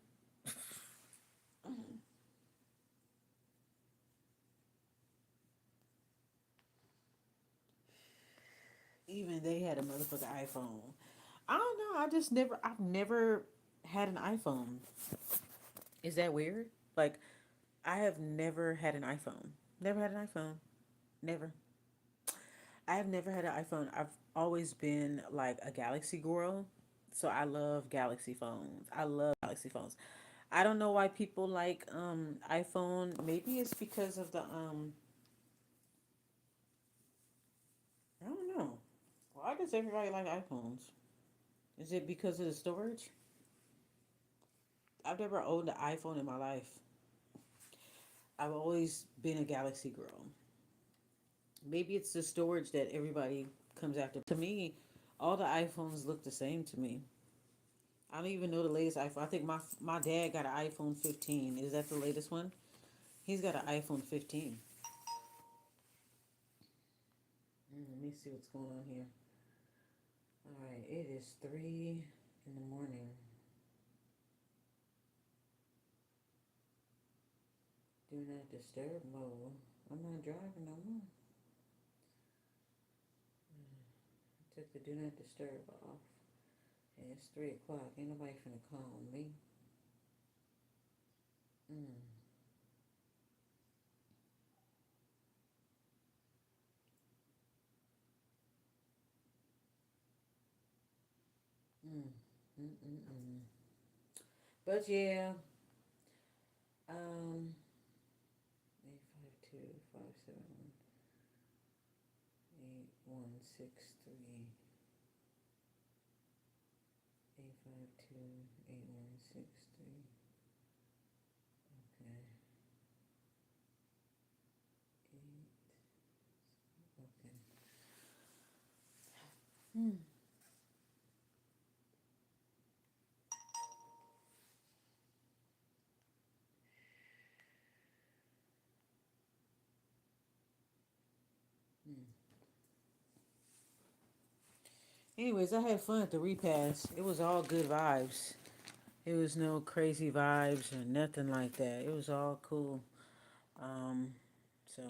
Even they had a motherfucking iPhone. I don't know. I've never had an iPhone. Is that weird? Like, I have never had an iPhone. Never had an iPhone. Never. I have never had an iPhone. I've always been like a Galaxy girl. So I love Galaxy phones. I love Galaxy phones. I don't know why people like iPhone. Maybe it's because of the I don't know. Why does everybody like iPhones? Is it because of the storage? I've never owned an iPhone in my life. I've always been a Galaxy girl. Maybe it's the storage that everybody comes after. To me, all the iPhones look the same to me. I don't even know the latest iPhone. I think my dad got an iPhone 15. Is that the latest one? He's got an iPhone 15. Let me see what's going on here. All right, it is 3 in the morning. Do not disturb mode. I'm not driving no more. I took the do not disturb off. And it's 3 o'clock. Ain't nobody finna call me. Mm, mm, mm. But yeah, um, 852-571-8163. 852-8163. Okay. Eight. Okay. Hmm. Hmm. Anyways, I had fun at the repass. It was all good vibes. It was no crazy vibes or nothing like that. It was all cool. Um, so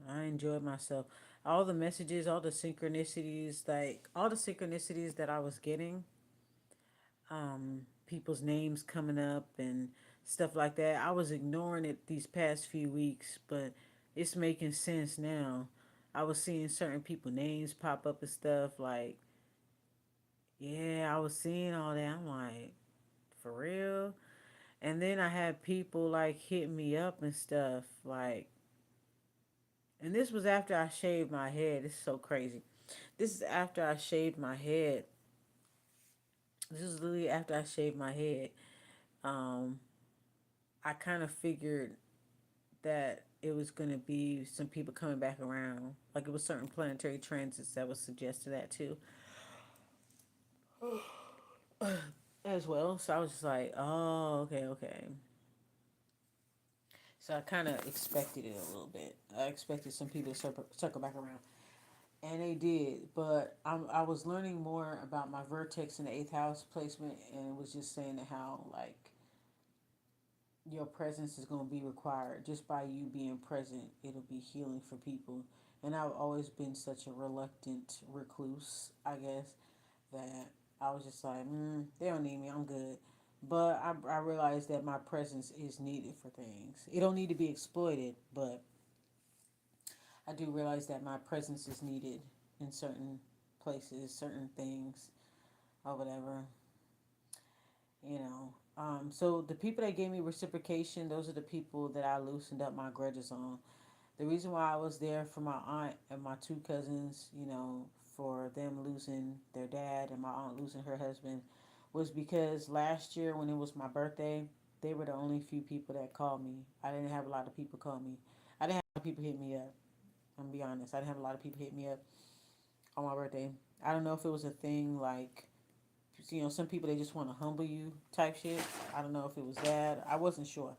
I enjoyed myself. All the messages, all the synchronicities, like all the synchronicities that I was getting, people's names coming up and stuff like that. I was ignoring it these past few weeks, but it's making sense now. I was seeing certain people names pop up and stuff like, yeah, I was seeing all that. I'm like, for real? And then I had people like hit me up and stuff like, and this was after I shaved my head. It's so crazy. This is after I shaved my head. This is literally after I shaved my head. Um, I kind of figured that it was going to be some people coming back around. Like it was certain planetary transits that would suggest to that too, as well. So I was just like, oh, okay, okay. So I kind of expected it a little bit. I expected some people to circle back around. And they did, but I was learning more about my vertex in the eighth house placement, and it was just saying how like your presence is going to be required just by you being present. It'll be healing for people, and I've always been such a reluctant recluse, I guess, that I was just like, they don't need me, I'm good. But I realized that my presence is needed for things. It don't need to be exploited, but I do realize that my presence is needed in certain places, certain things, or whatever, you know. So the people that gave me reciprocation, those are the people that I loosened up my grudges on. The reason why I was there for my aunt and my two cousins, for them losing their dad and my aunt losing her husband, was because last year when it was my birthday, they were the only few people that called me. I didn't have a lot of people call me. I didn't have a lot of people hit me up. I'm gonna be honest. I didn't have a lot of people hit me up on my birthday. I don't know if it was a thing like, some people they just want to humble you type shit. I don't know if it was that. I wasn't sure.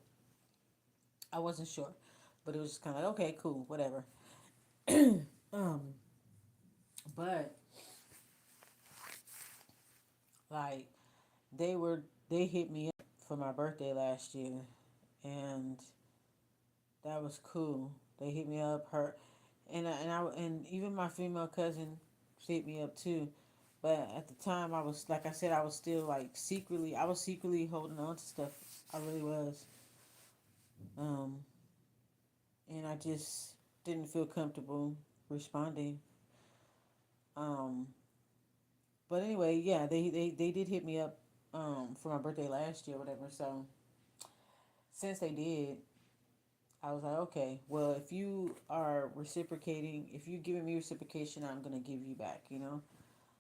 I wasn't sure, but it was just kind of like, okay, cool, whatever. Um, but like they hit me up for my birthday last year, and that was cool. They hit me up, her, and even my female cousin hit me up too. But at the time, I was like I said, I was still like I was secretly holding on to stuff. I really was, um, and I just didn't feel comfortable responding. Um, but anyway, yeah, they did hit me up for my birthday last year, or whatever. So since they did, I was like, okay, well, if you are reciprocating, if you're giving me reciprocation, I'm gonna give you back,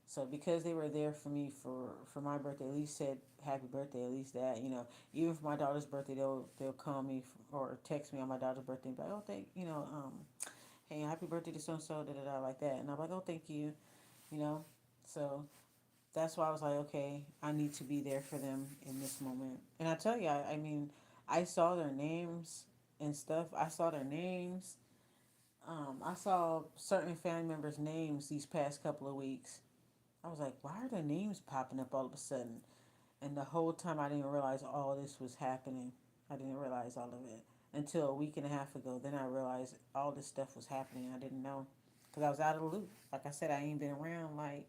So because they were there for me for my birthday, at least said happy birthday, at least that. Even for my daughter's birthday, they'll call me or text me on my daughter's birthday, and be like, oh, hey, happy birthday to so and so, da da da, like that, and I'm like, oh, thank you, you know. So that's why I was like, okay, I need to be there for them in this moment. And I tell you, I mean, I saw their names and stuff. I saw their names. I saw certain family members' names these past couple of weeks. I was like, why are their names popping up all of a sudden? And the whole time I didn't realize all this was happening. I didn't realize all of it. until a week and a half ago. Then I realized all this stuff was happening. I didn't know because I was out of the loop. Like I said, I ain't been around like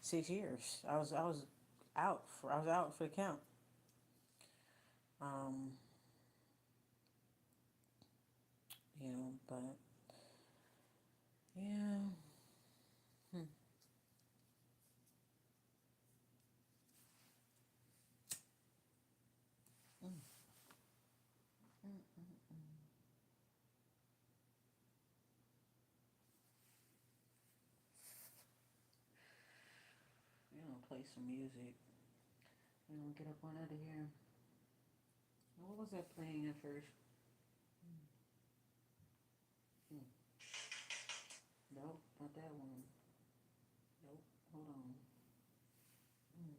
6 years. I was out for the count. Um, but yeah. Hmm. Mm, mm, mm. Play some music. Get up on out of here. What was that playing at first? Hmm. Nope, not that one. Nope. Hold on. Hmm.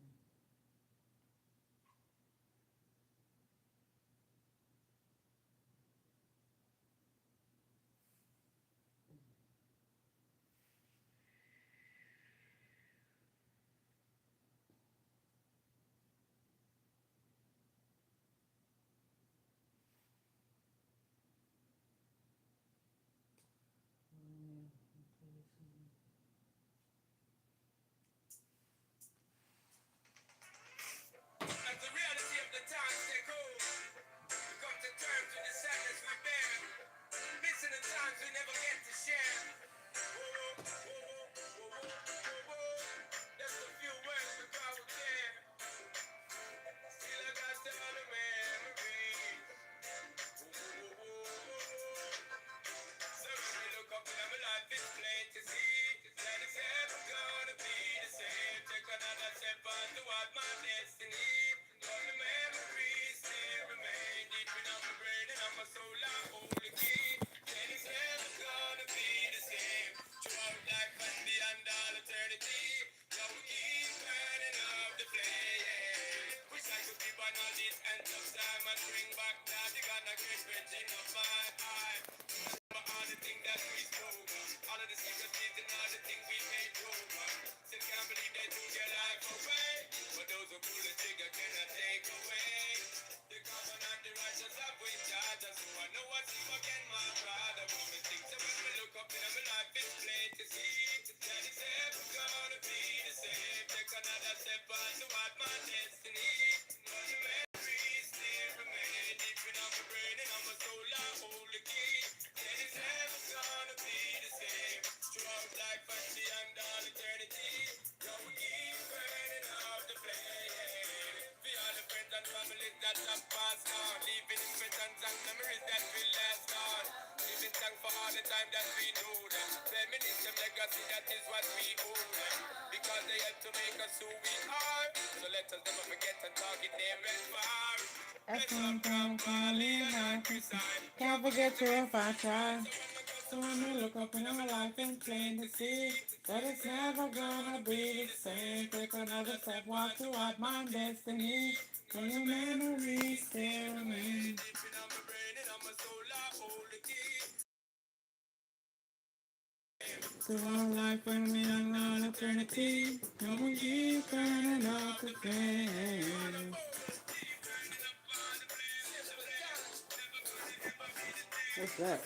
Hmm. Play some. As the reality of the times take hold, we come to terms with the sadness we bear. Missing the times we never get to share. Whoa, whoa, whoa, whoa, whoa, whoa. Just a few words because we're there. Still I got the other memories. Whoa, whoa, whoa, whoa. So when you look up in my life, it's plain to see that it's never gonna be the same. Take another step on toward my destiny. All the memories still remain deep in my brain and on my soul. I hold the key. Then it's never gonna be the same. Throughout life and beyond all eternity, now we keep burning up the flame. Wish I could keep on all this and tough time and bring back that the gun and great in of my eye. But all the things that we spoke, all of the secret things and all the things we made over. Still can't believe they took your life away. But those who pull the trigger cannot take away. The covenant, the righteous have we charge. So I know I see again, my God. I want me think. So when we look up in my life, it's plain to see that it's ever gonna be the same. Take another step on toward my destiny. But the memories still remain deep in my brain and on my soul. I hold the key. Then it's never gonna be the same. Throughout life and beyond all eternity, now we keep burning up the flame. For all the friends and families that have passed on, leaving impressions and memories that will last on. Giving thanks for all the time that we know them. Feminism legacy, that is what we owe them. Because they help to make us who we are. So let us never forget and target them as far. Bless up, come, Polly and Christine. Can't forget to if I try. So when we look up in our life and plain to see that it's never gonna be the same. Take another step, walk toward my destiny. Cause the memories still remain. Through our life and me and all eternity, and we keep burning up the flame. What's that?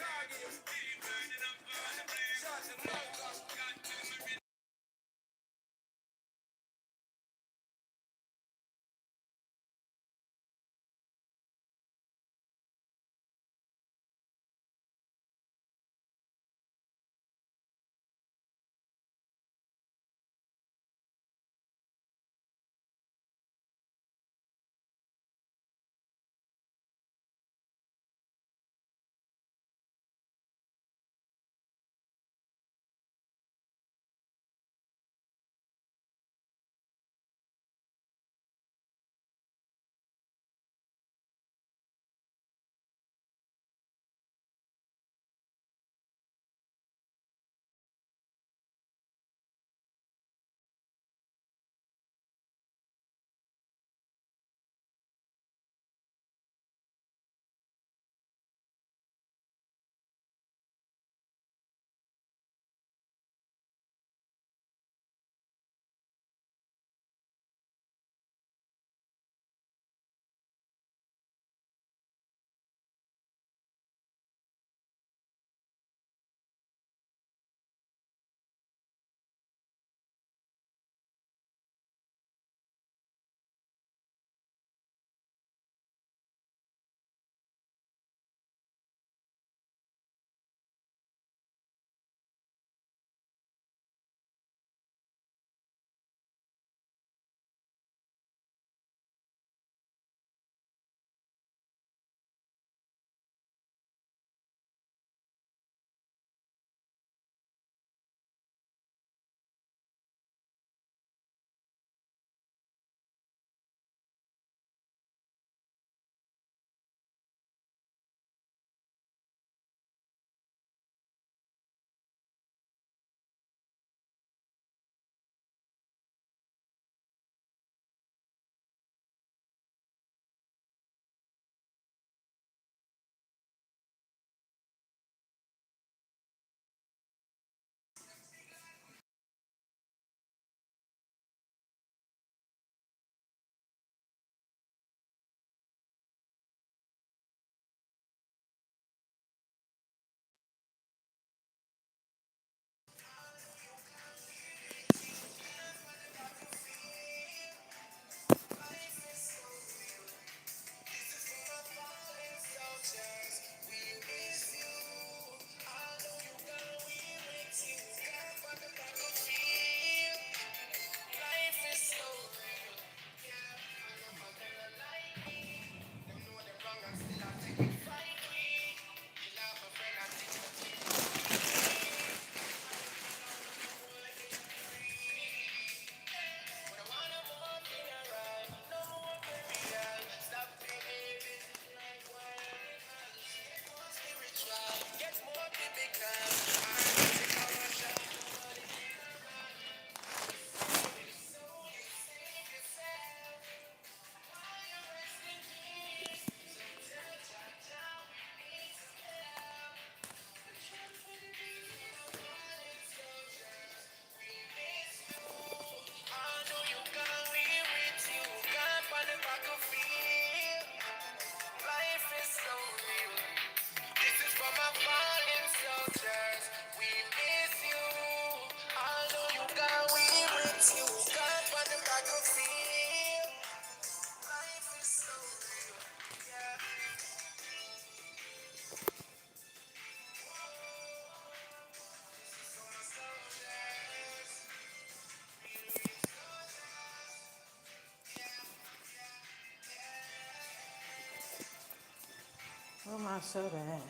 Oh my soda at?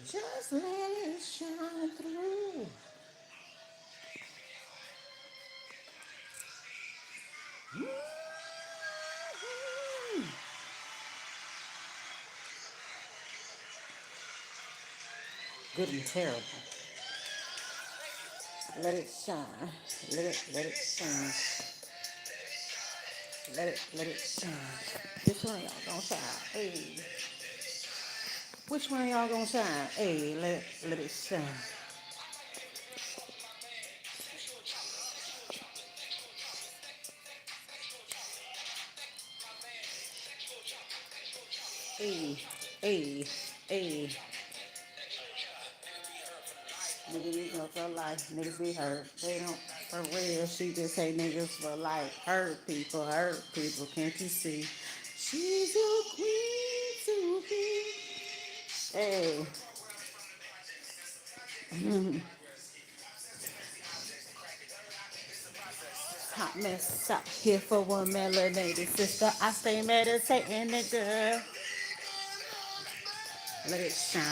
Just let it shine through. Good and terrible. Let it shine. Let it shine. Let it shine. Which one of y'all gonna shine? Hey. Which one of y'all gonna shine? Hey, let it shine. Hey, hey, hey. Niggas be hurt for life. Niggas be hurt. They don't for real. She just say niggas for life. Hurt people, hurt people. Can't you see? She's a queen to be. Hey. Hot mess up here for one melanated sister. I stay meditating, nigga. Let it shine.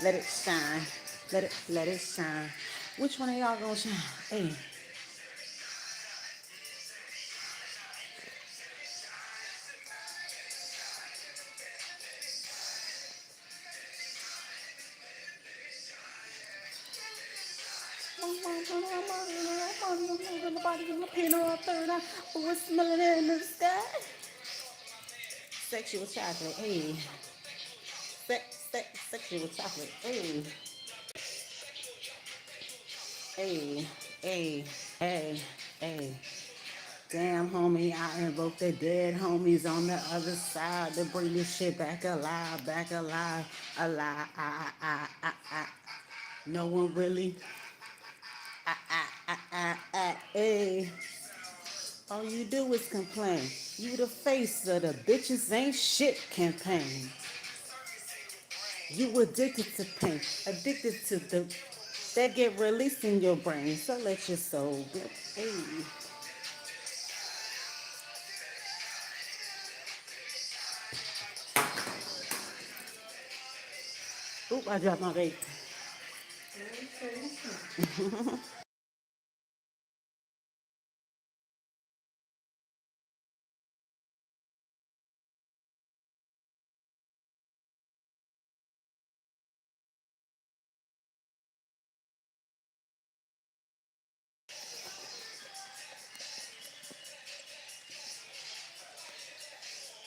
Let it shine. Let it shine. Which one of y'all gonna shine? Hey. What's smelling in the sky? Sexual chocolate. Hey. Sexual chocolate. Hey. Hey. Hey. Hey. Hey. Damn, homie, I invoke the dead homies on the other side to bring this shit back alive, alive. No one really, hey. All you do is complain. You the face of the bitches ain't shit campaign. You addicted to pain, addicted to the that get released in your brain. So let your soul go. Hey. Oop, I dropped my vape.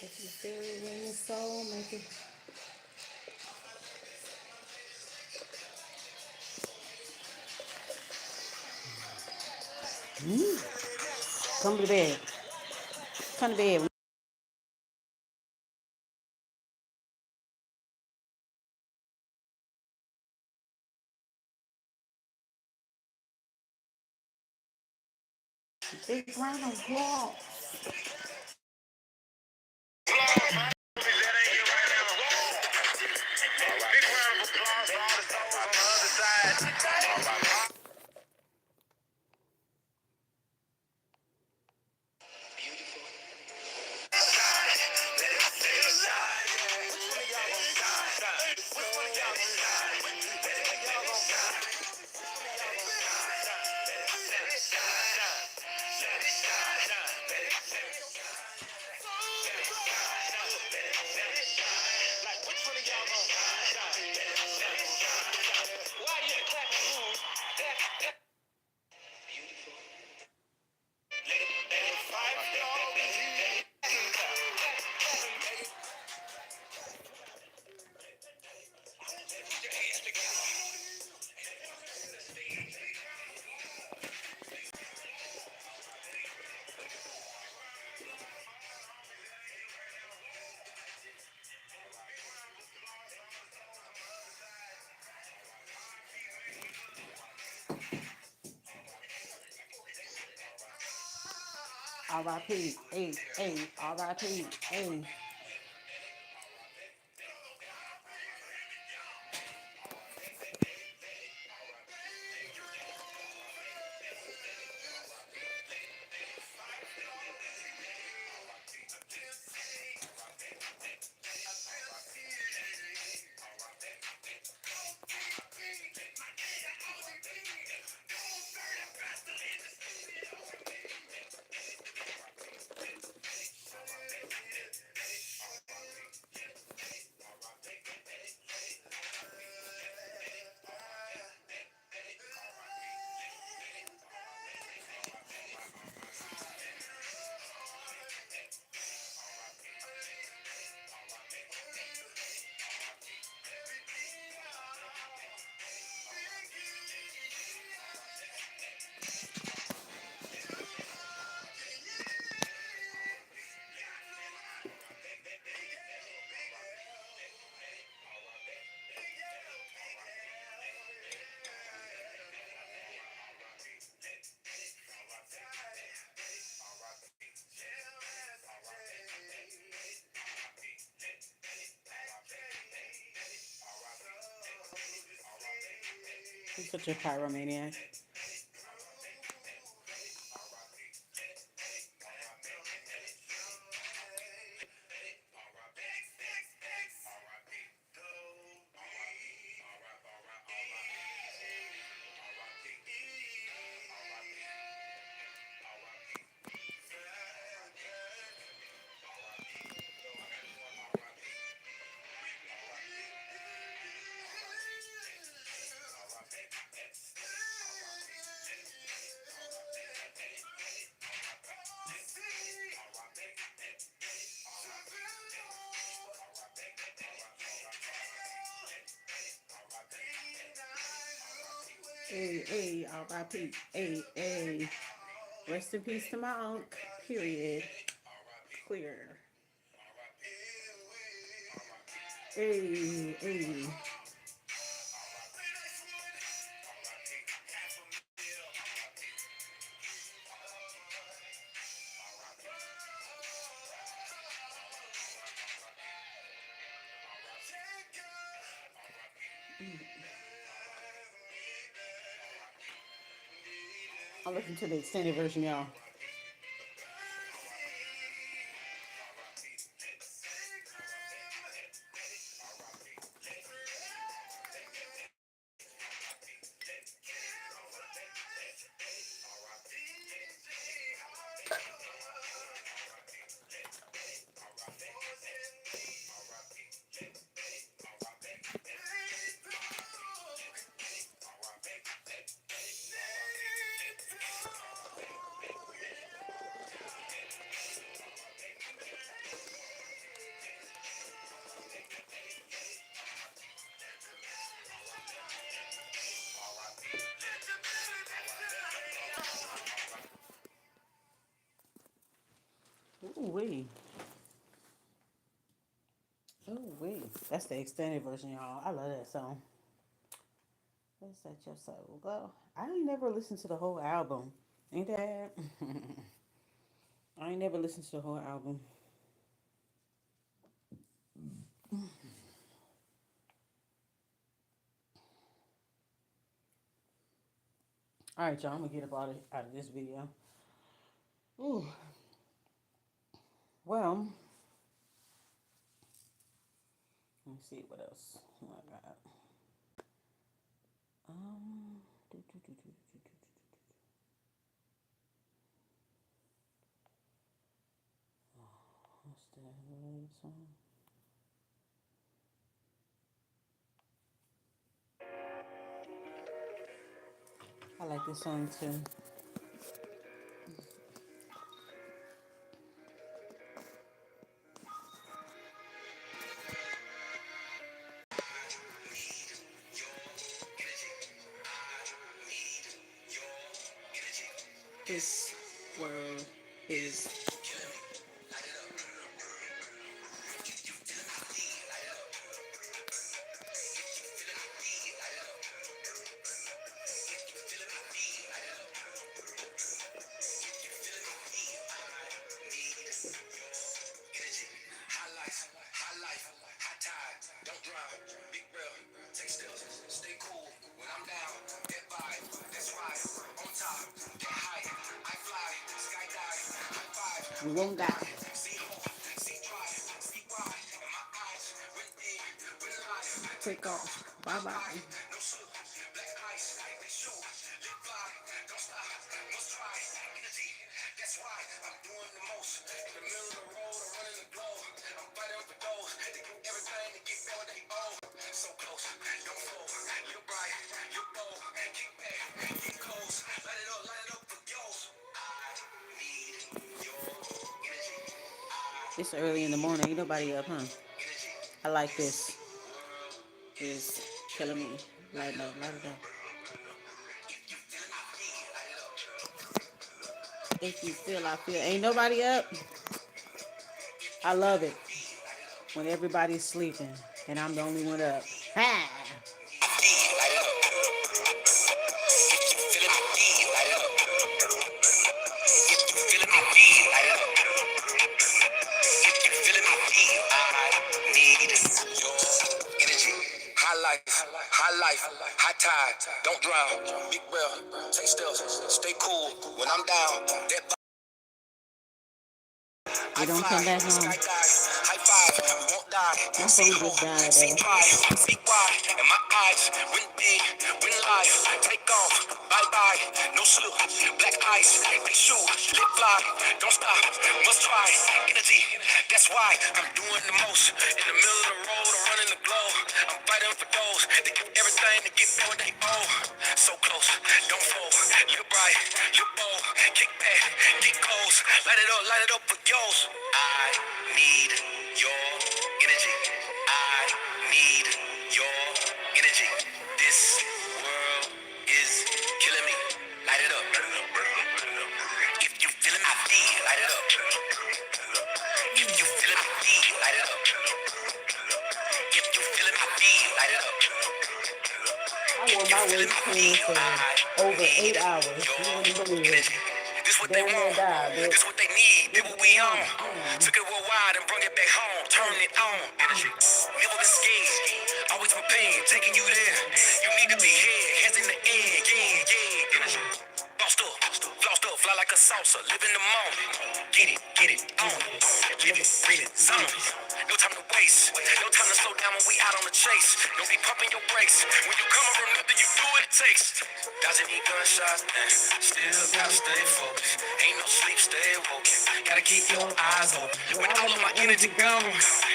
If you feel it in your soul, make it. Come to bed. Come to bed. Big round of applause. R.I.P. R.I.P. He's such a pyromaniac. R.I.P. Rest in peace to my uncle. Period. Clear. Hey. I'll listen to the extended version, y'all. Ooh wee. Ooh wee. That's the extended version, y'all. I love that song. Let's set your soul go. I ain't never listened to the whole album. Ain't that? I ain't never listened to the whole album. All right, y'all. I'm gonna get up out of this video. Ooh. Well, let me see what else I got. Um. What's that song? I like this song too. This world is. We won't die. Take off. Bye bye. It's early in the morning. Ain't nobody up, huh? I like this. It's killing me. Light it up, light it up. If you feel, I feel. Ain't nobody up. I love it when everybody's sleeping and I'm the only one up. Ha! High life, high tide, don't drown. Big breath, take steps, stay cool when I'm down. That We I don't fly, come back home. skydive, high five, we won't die. My See phone just hope, died see though. pride, see why. And my eyes, win big, win life. Take off, bye bye, no slip. Black ice, big shoe, lip fly, don't stop, must try. Energy, that's why I'm doing the most. In the middle of the road, I'm running the globe. I'm fighting for those that give everything to get what they owe. So close, don't fold. Look bright, look bold, kick back, get close. Light it up for yours. I need your energy. I need your energy. This world is killing me. Light it up. If you feeling my feet, light it up. If you feeling my feet, light it up. If you feeling my feet, light it up. I wore my waist trainer for over 8 hours. You wouldn't believe it. This what they Damn near want. died, but This what they need. This this what what we they on. want. Took it worldwide and brought it back home. Turn it on. Energy. Never been scared. Always prepared. Taking you there. You need to be here. Hands in the air. Yeah. Energy. Flossed up, fly like a salsa. Live in the moment. Get it, on it. Live it, breathe it, zone it. No time to waste. No time to slow down when we out on the chase. Don't be pumping your brakes. When you come around, nothing you do what it takes. Dodging these gunshots, still gotta stay focused. Ain't no sleep, stay woke. Gotta keep your eyes open. When all of my energy gone,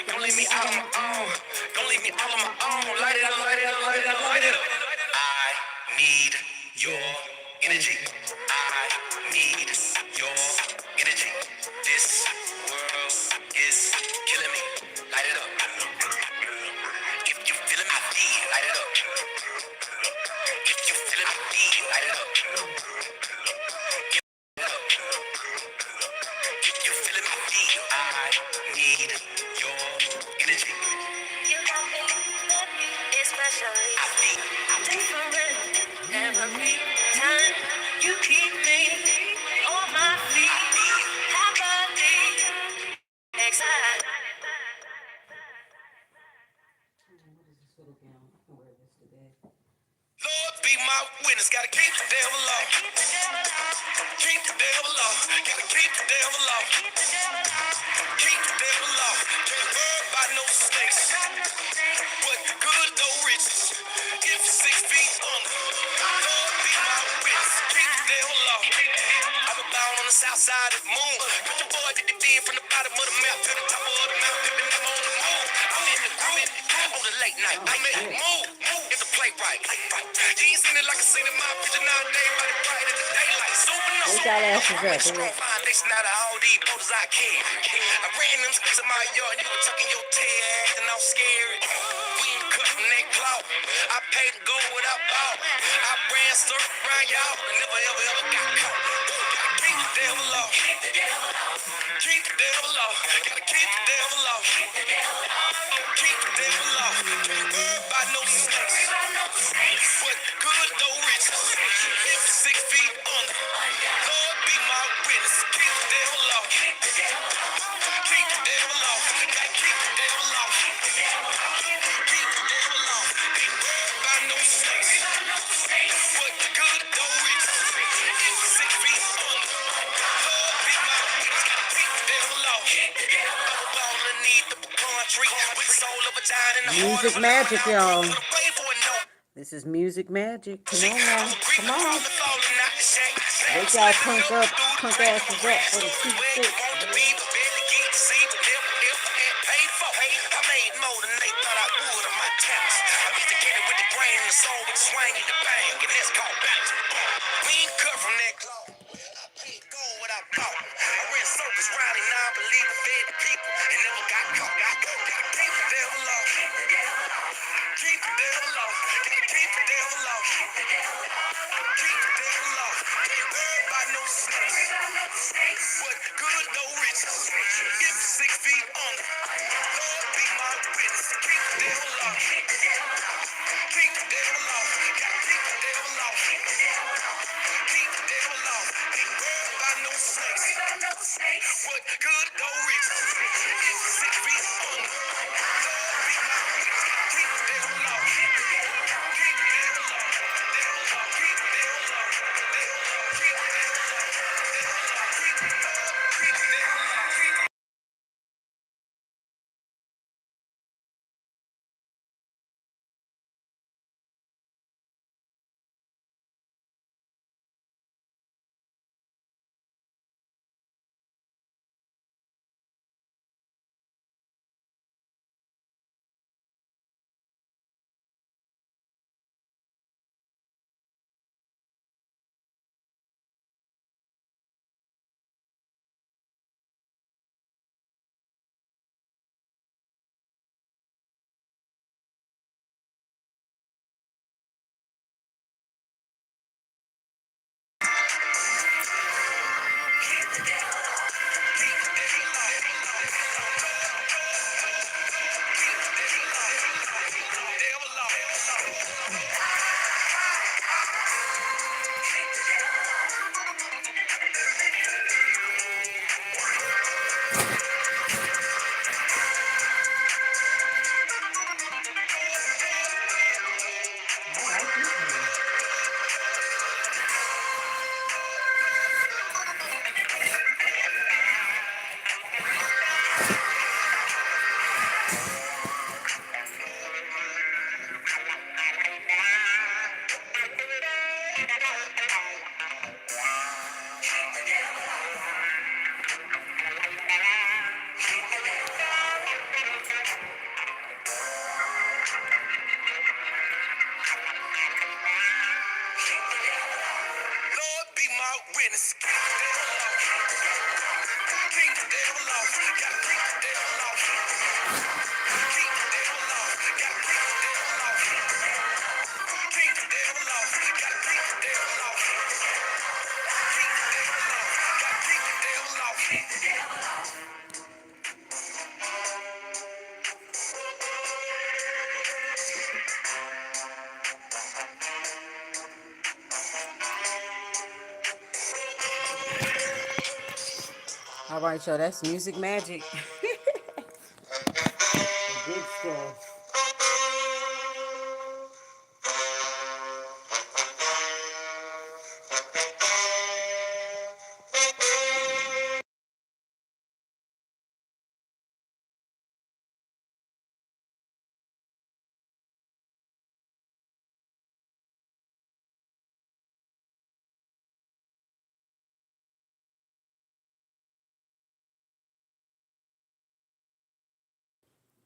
don't leave me out on my own. Don't leave me all on my own. Light it up, light it up, light it up, light it up. I need your energy. I need your energy. This world is killing me. Light it up. If you feeling my feet, light it up. If you feeling my feet, light it up. If you feeling my feet, I need your energy. You got me, especially different every time you keep me on my feet. Happily excited. What is this little gown? I can wear this today. Lord be my witness, gotta keep the devil off. Keep the devil off. Gotta keep the devil off. Keep the devil off. Can't worry about no snakes. But good no riches. If 6 feet under. Lord be my witness. Keep the devil off. I was born on the south side of the moon. But the boy did the bid from the bottom of the map to the top of the mountain. Pippin' them on the moon. I'm in the groove. On the late night. I make it move. If the play right. You ain't seen it like I seen it. My picture nowadays. By the bright in the daylight. Supernova. Wake y'all asses I'm up. a strong foundation out of all these boulders I carry. I ran them streets in my yard. You were tucking your tail acting all scary. We ain't cutting that clout. I paid to go what I bought. I ran circle around y'all. And never ever got caught. Gotta keep the devil off. Keep the devil off. Gotta keep the devil off. Keep the devil off. Can't worry about no snakes. But good no riches. If 6 feet under. Lord be my witness. Keep the devil off. Keep the devil off. Gotta keep the devil off. Keep the devil off. Ain't worried about no snakes. But good no riches. If 6 feet under. Lord be my witness. Gotta keep the Music magic, y'all. This is music magic. Come on now. Come on. Wake y'all punk asses up for the 2-6. I made more than they thought I would on my talents. I'm used to get it with the grain and the soul with the swing and the bang, and that's called balance. We ain't cut from that cloth. I paid gold what I bought. I ran circles round and non-believer, fed the people, and never got caught. Gotta keep the devil off. Keep the devil off. Gotta keep the devil off. Keep the devil off. Ain't worried about no snakes. What good, no riches. If 6 feet under. Lord be my witness. Keep the devil off. Keep the devil off. Gotta keep the devil off. Keep the devil off. Ain't worried about no snakes. What good, no riches. If 6 feet under. Lord be my witness. Keep the devil off. Keep the devil off. Devil off. Keep the devil off. Devil off. Keep the devil off. Devil off. Keep the devil off. Keep the devil off. Lord be my witness. Keep the devil off. Gotta keep the devil off. Keep the devil off. Gotta keep the devil off. Keep the devil off. Gotta keep the devil off. Keep the devil off. Gotta keep the devil off. All right, y'all. That's music magic. Good stuff.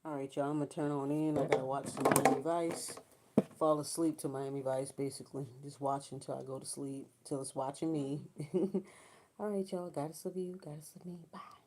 All right, y'all. I'm gonna turn on in. I gotta watch some Miami Vice. Fall asleep to Miami Vice, basically. Just watch until I go to sleep. Till it's watching me. All right, y'all. Goddess of you. Goddess of me. Bye.